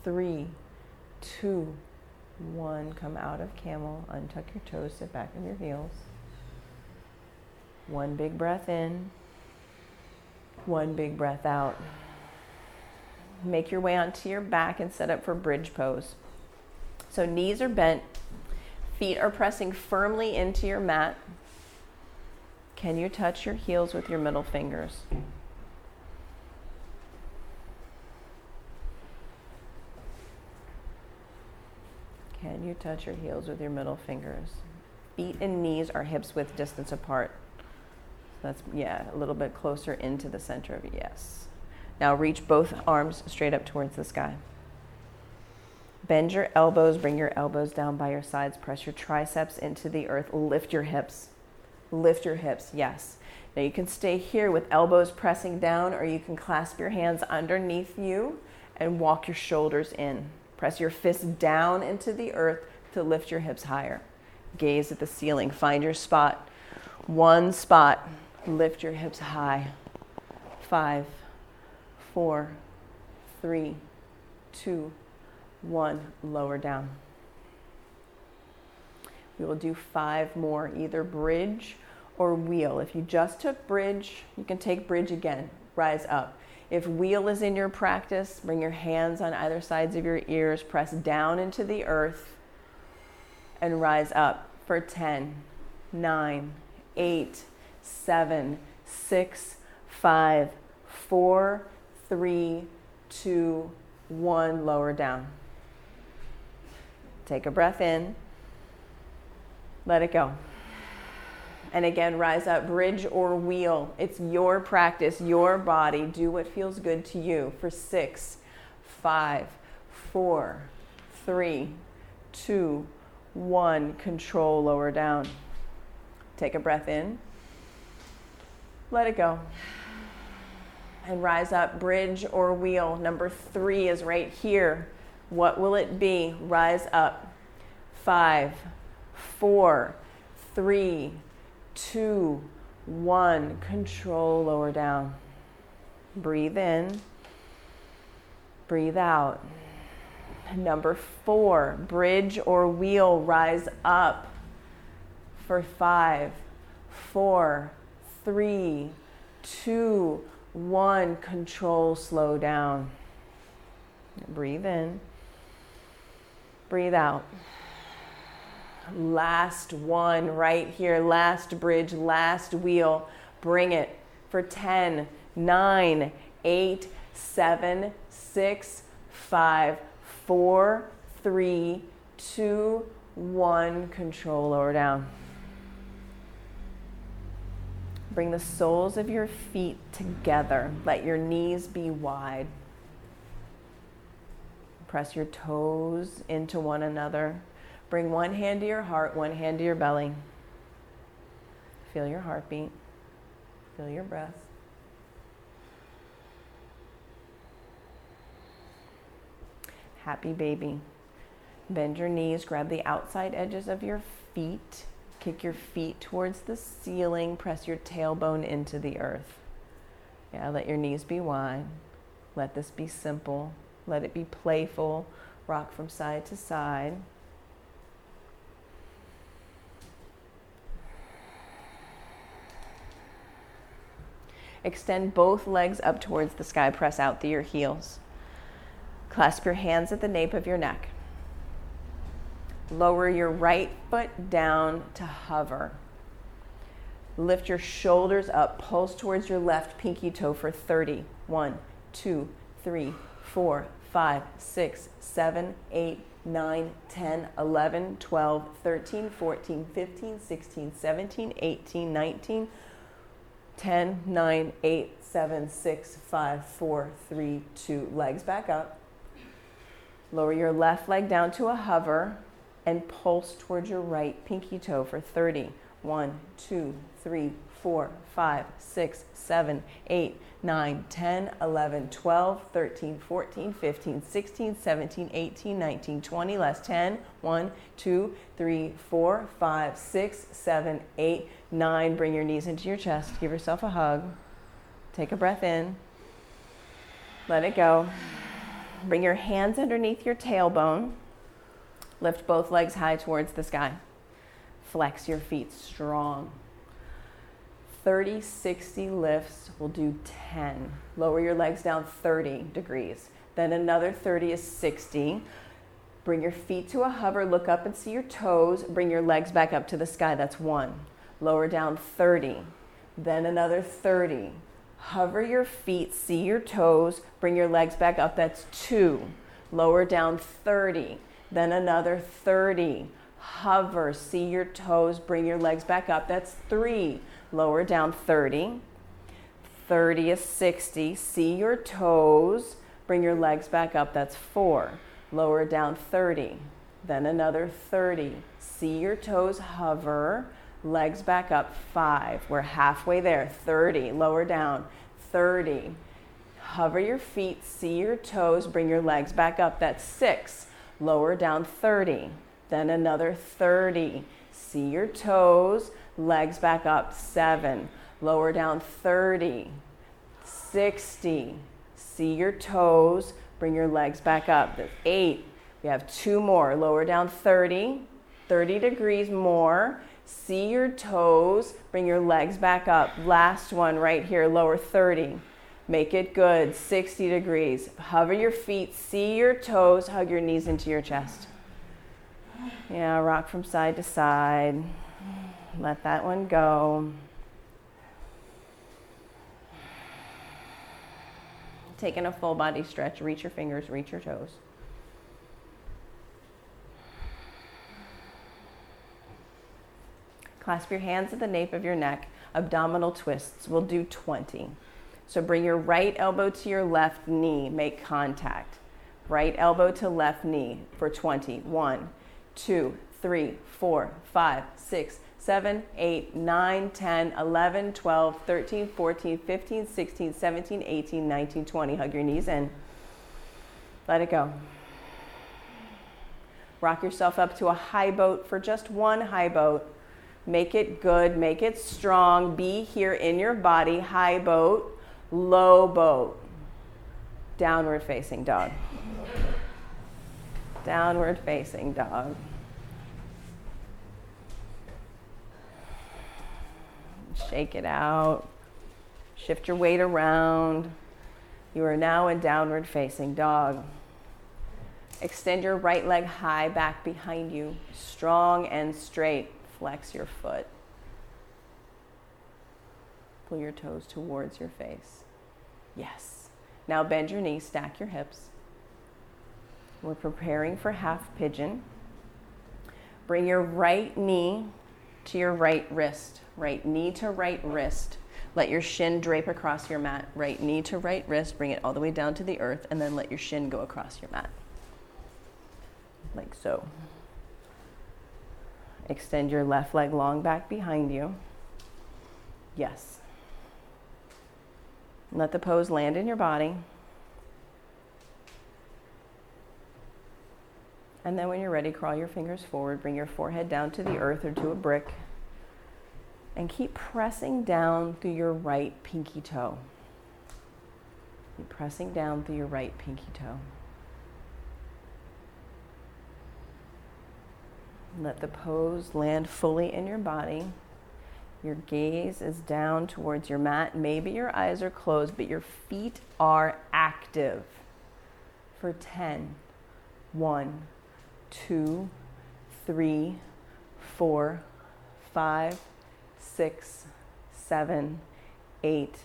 3, 2, 1. Come out of camel, untuck your toes, sit back in your heels. One big breath in, one big breath out. Make your way onto your back and set up for bridge pose. So knees are bent, feet are pressing firmly into your mat. Can you touch your heels with your middle fingers? Can you touch your heels with your middle fingers? Feet and knees are hips width distance apart. That's, yeah, a little bit closer into the center of it, yes. Now reach both arms straight up towards the sky. Bend your elbows, bring your elbows down by your sides, press your triceps into the earth, lift your hips. Lift your hips, yes. Now you can stay here with elbows pressing down, or you can clasp your hands underneath you and walk your shoulders in. Press your fists down into the earth to lift your hips higher. Gaze at the ceiling, find your spot. One spot. Lift your hips high. 5, 4, 3, 2, 1. Lower down. We will do 5 more, either bridge or wheel. If you just took bridge, you can take bridge again. Rise up. If wheel is in your practice, bring your hands on either sides of your ears, press down into the earth, and rise up for 10, 9, 8, 7, 6, 5, 4, 3, 2, 1. Lower down. Take a breath in. Let it go. And again, rise up, bridge or wheel. It's your practice, your body. Do what feels good to you for 6, 5, 4, 3, 2, 1. Control, lower down. Take a breath in. Let it go. And rise up, bridge or wheel. Number 3 is right here. What will it be? Rise up. 5, 4, 3, 2, 1. Control, lower down. Breathe in. Breathe out. Number 4, bridge or wheel. Rise up for 5, 4, 3, 2, 1. Control, slow down. Breathe in. Breathe out. Last one right here. Last bridge, last wheel. Bring it for 10, 9, 8, 7, 6, 5, 4, 3, 2, 1. Control, lower down. Bring the soles of your feet together. Let your knees be wide. Press your toes into one another. Bring one hand to your heart, one hand to your belly. Feel your heartbeat. Feel your breath. Happy baby. Bend your knees, grab the outside edges of your feet. Kick your feet towards the ceiling. Press your tailbone into the earth. Yeah, let your knees be wide. Let this be simple. Let it be playful. Rock from side to side. Extend both legs up towards the sky. Press out through your heels. Clasp your hands at the nape of your neck. Lower your right foot down to hover. Lift your shoulders up. Pulse towards your left pinky toe for 30. 1, 2, 3, 4, 5, 6, 7, 8, 9, 10, 11, 12, 13, 14, 15, 16, 17, 18, 19. 10, 9, 8, 7, 6, 5, 4, 3, 2. Legs back up. Lower your left leg down to a hover and pulse towards your right pinky toe for 30. 1, 2, 3, 4, 5, 6, 7, 8, 9, 10, 11, 12, 13, 14, 15, 16, 17, 18, 19, 20. Last 10. 1, 2, 3, 4, 5, 6, 7, 8, 9. Bring your knees into your chest. Give yourself a hug. Take a breath in. Let it go. Bring your hands underneath your tailbone. Lift both legs high towards the sky. Flex your feet strong. 30, 60 lifts. We'll do 10. Lower your legs down 30 degrees. Then another 30 is 60. Bring your feet to a hover. Look up and see your toes. Bring your legs back up to the sky. That's 1. Lower down 30. Then another 30. Hover your feet. See your toes. Bring your legs back up. That's 2. Lower down 30. Then another 30. Hover. See your toes. Bring your legs back up. That's 3. Lower down 30. 30 is 60. See your toes. Bring your legs back up. That's 4. Lower down 30. Then another 30. See your toes. Hover. Legs back up. 5. We're halfway there. 30. Lower down. 30. Hover your feet. See your toes. Bring your legs back up. That's 6. Lower down 30. Then another 30. See your toes. Legs back up. 7. Lower down 30. 60. See your toes. Bring your legs back up. That's 8. We have 2 more. Lower down 30. 30 degrees more. See your toes. Bring your legs back up. Last one right here. Lower 30. Make it good. 60 degrees. Hover your feet. See your toes. Hug your knees into your chest. Yeah, rock from side to side. Let that one go. Taking a full body stretch. Reach your fingers, reach your toes. Clasp your hands at the nape of your neck. Abdominal twists. We'll do 20. So bring your right elbow to your left knee. Make contact. Right elbow to left knee for 20. 1, 2, 3, 4, 5, 6, 7, 8, 9, 10, 11, 12, 13, 14, 15, 16, 17, 18, 19, 20. Hug your knees in. Let it go. Rock yourself up to a high boat for just one high boat. Make it good. Make it strong. Be here in your body. High boat, low boat. Downward facing dog. Downward facing dog. Shake it out. Shift your weight around. You are now in downward facing dog. Extend your right leg high back behind you, strong and straight. Flex your foot. Pull your toes towards your face. Yes. Now bend your knees, stack your hips. We're preparing for half pigeon. Bring your right knee to your right wrist. Right knee to right wrist. Let your shin drape across your mat. Right knee to right wrist. Bring it all the way down to the earth, and then let your shin go across your mat. Like so. Extend your left leg long back behind you. Yes. Let the pose land in your body. And then when you're ready, crawl your fingers forward. Bring your forehead down to the earth or to a brick. And keep pressing down through your right pinky toe. Keep pressing down through your right pinky toe. Let the pose land fully in your body. Your gaze is down towards your mat. Maybe your eyes are closed, but your feet are active. For 10. 1, 2, 3, 4, 5, 6, 7, 8,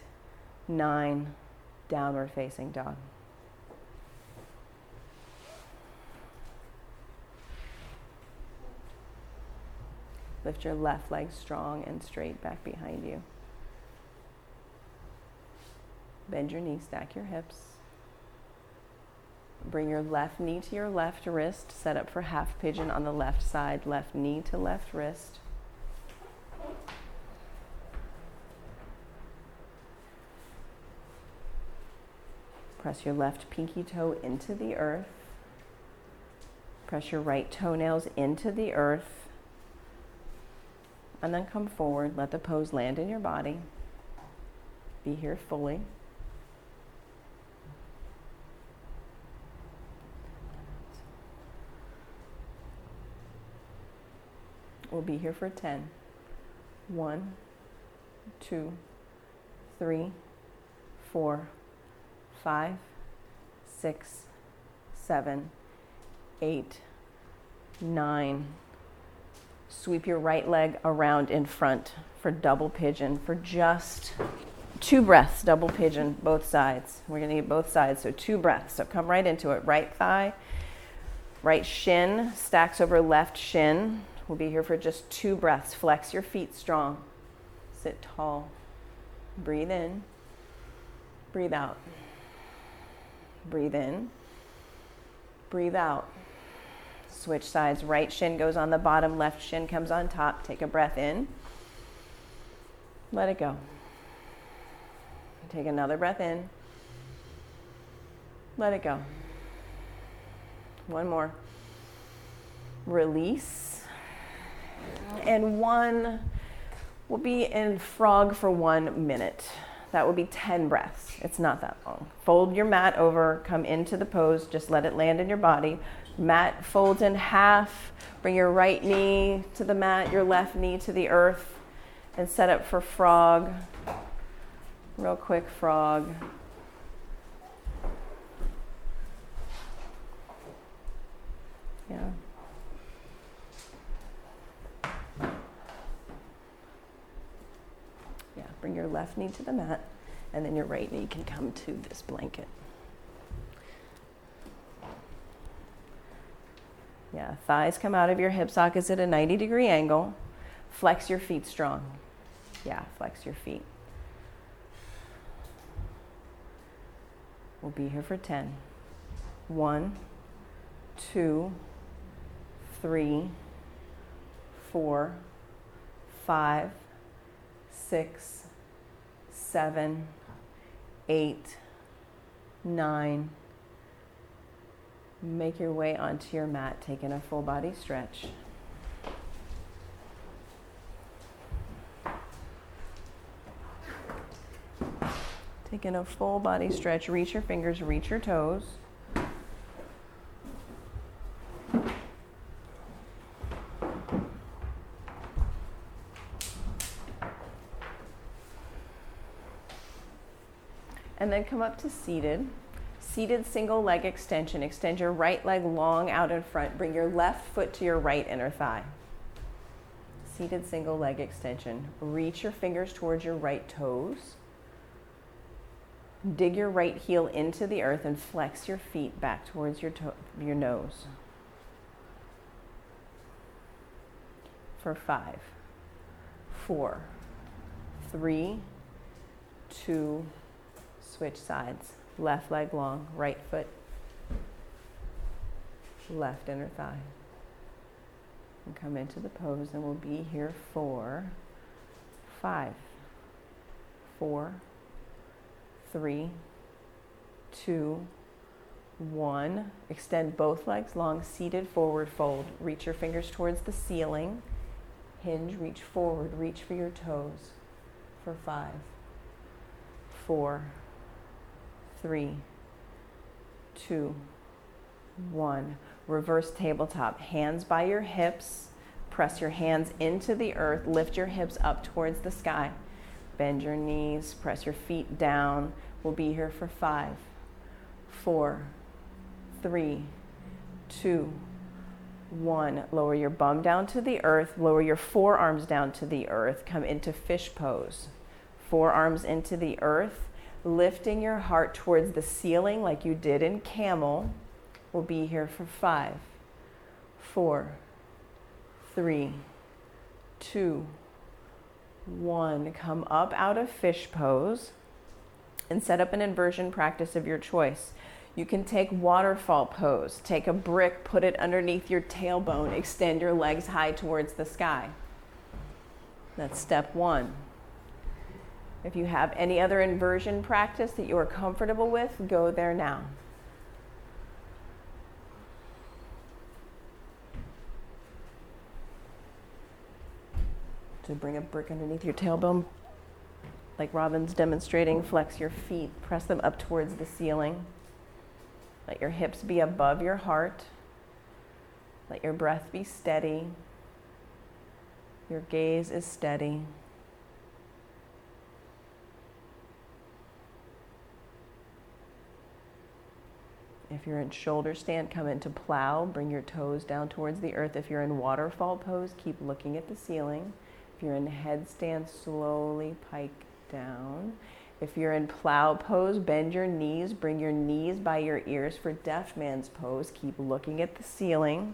9. Downward facing dog. Lift your left leg strong and straight back behind you. Bend your knees, stack your hips. Bring your left knee to your left wrist. Set up for half pigeon on the left side. Left knee to left wrist. Press your left pinky toe into the earth. Press your right toenails into the earth. And then come forward. Let the pose land in your body. Be here fully. We'll be here for 10. 1, 2, 3, 4, 5, 6, 7, 8, 9. Sweep your right leg around in front for double pigeon for just 2 breaths, double pigeon, both sides. We're going to need both sides, so 2 breaths. So come right into it. Right thigh, right shin stacks over left shin. We'll be here for just 2 breaths. Flex your feet strong. Sit tall. Breathe in. Breathe out. Breathe in. Breathe out. Switch sides. Right shin goes on the bottom. Left shin comes on top. Take a breath in. Let it go. Take another breath in. Let it go. One more. Release. And 1 will be in frog for 1 minute. That will be 10 breaths. It's not that long. Fold your mat over, come into the pose, just let it land in your body. Mat folds in half. Bring your right knee to the mat, your left knee to the earth, and set up for frog. Real quick frog. Yeah. Bring your left knee to the mat, and then your right knee can come to this blanket. Yeah, thighs come out of your hip sockets at a 90-degree angle. Flex your feet strong. Yeah, flex your feet. We'll be here for 10. 1, 2, 3, 4, 5, 6, 7, 8, 9. Make your way onto your mat, taking a full body stretch. Taking a full body stretch, reach your fingers, reach your toes. And then come up to seated. Seated single leg extension. Extend your right leg long out in front. Bring your left foot to your right inner thigh. Seated single leg extension. Reach your fingers towards your right toes. Dig your right heel into the earth and flex your feet back towards your nose. For 5, 4, 3, 2, switch sides. Left leg long, right foot, left inner thigh. And come into the pose, and we'll be here for 5, 4, 3, 2, 1. Extend both legs long, seated forward fold. Reach your fingers towards the ceiling. Hinge, reach forward, reach for your toes. For 5, 4, 3, 2, 1. Reverse tabletop. Hands by your hips. Press your hands into the earth. Lift your hips up towards the sky. Bend your knees. Press your feet down. We'll be here for 5, 4, 3, 2, 1. Lower your bum down to the earth. Lower your forearms down to the earth. Come into fish pose. Forearms into the earth. Lifting your heart towards the ceiling like you did in camel. We'll be here for 5, 4, 3, 2, 1. Come up out of fish pose. and set up an inversion practice of your choice. You can take waterfall pose. Take a brick, put it underneath your tailbone, extend your legs high towards the sky. That's step one. If you have any other inversion practice that you are comfortable with, go there now. So bring a brick underneath your tailbone, like Robin's demonstrating. Flex your feet, press them up towards the ceiling. Let your hips be above your heart. Let your breath be steady. Your gaze is steady. If you're in shoulder stand, come into plow. Bring your toes down towards the earth. If you're in waterfall pose, keep looking at the ceiling. If you're in headstand, slowly pike down. If you're in plow pose, bend your knees. Bring your knees by your ears for deaf man's pose. Keep looking at the ceiling.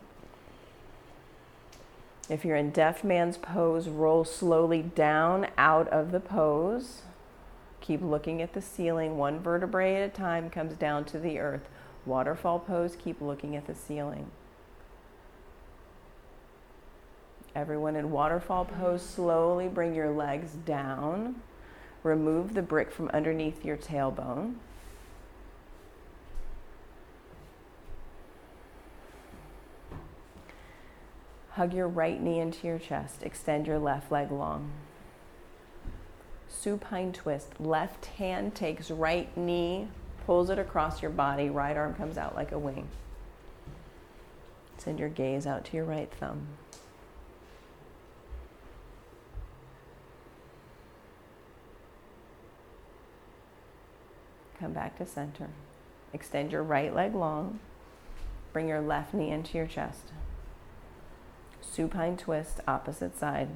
If you're in deaf man's pose, roll slowly down out of the pose. Keep looking at the ceiling. One vertebrae at a time comes down to the earth. Waterfall pose, keep looking at the ceiling. Everyone in waterfall pose, slowly bring your legs down. Remove the brick from underneath your tailbone. Hug your right knee into your chest. Extend your left leg long. Supine twist. Left hand takes right knee, pulls it across your body. Right arm comes out like a wing. Send your gaze out to your right thumb. Come back to center. Extend your right leg long. Bring your left knee into your chest. Supine twist, opposite side.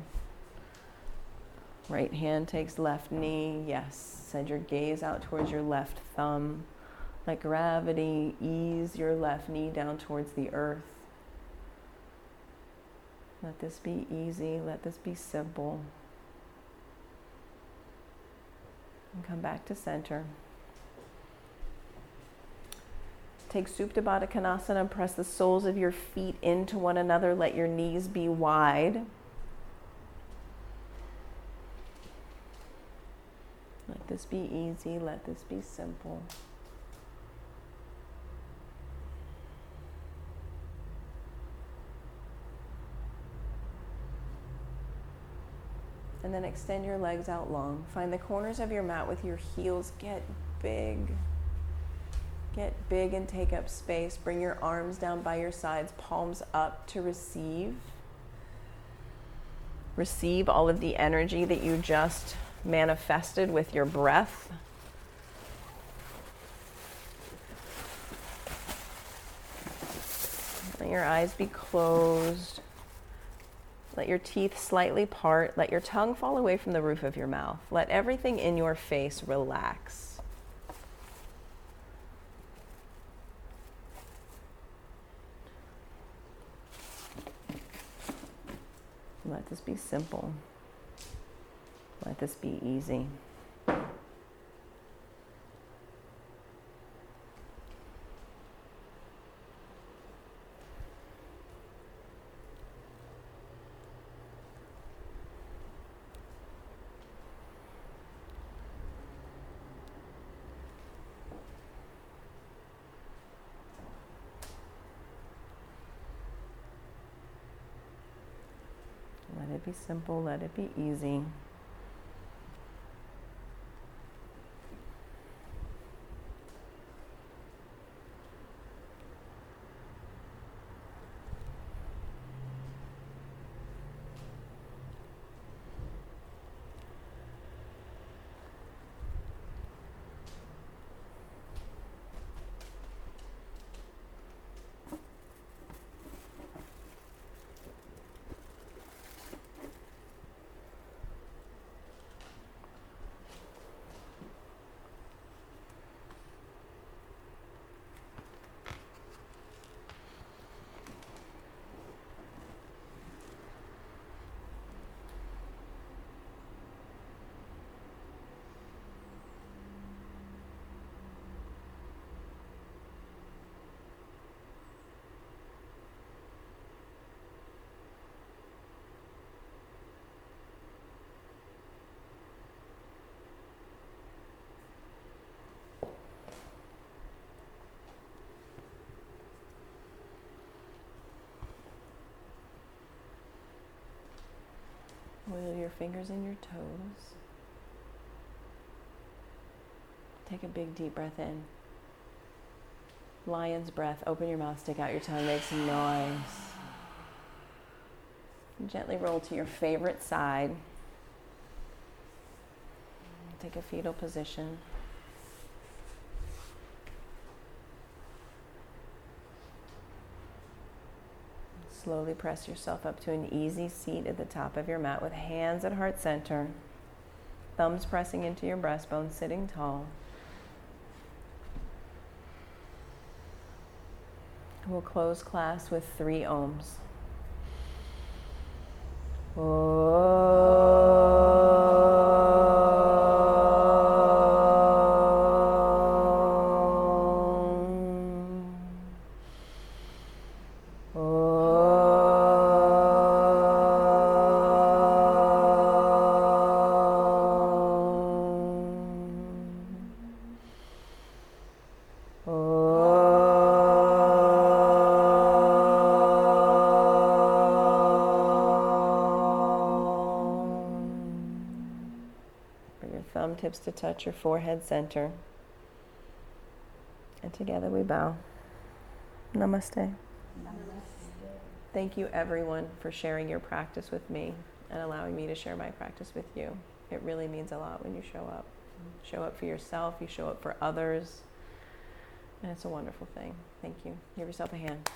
Right hand takes left knee. Yes. Send your gaze out towards your left thumb. Like gravity, ease your left knee down towards the earth. Let this be easy. Let this be simple. And come back to center. Take Supta Baddha Konasana. Press the soles of your feet into one another. Let your knees be wide. Let this be easy. Let this be simple. And then extend your legs out long. Find the corners of your mat with your heels. Get big. Get big and take up space. Bring your arms down by your sides, palms up to receive. Receive all of the energy that you just manifested with your breath. Let your eyes be closed. Let your teeth slightly part. Let your tongue fall away from the roof of your mouth. Let everything in your face relax. Let this be simple. Let this be easy. Let it be simple. Let it be easy. fingers in your toes. Take a big deep breath in. Lion's breath. Open your mouth, stick out your tongue, make some noise. Gently roll to your favorite side. Take a fetal position. Slowly press yourself up to an easy seat at the top of your mat with hands at heart center, thumbs pressing into your breastbone, sitting tall. We'll close class with 3 ohms. Tips to touch your forehead center. And together we bow. Namaste. Namaste. Thank you everyone for sharing your practice with me and allowing me to share my practice with you. It really means a lot when you show up. Show up for yourself, you show up for others, and it's a wonderful thing. Thank you. Give yourself a hand.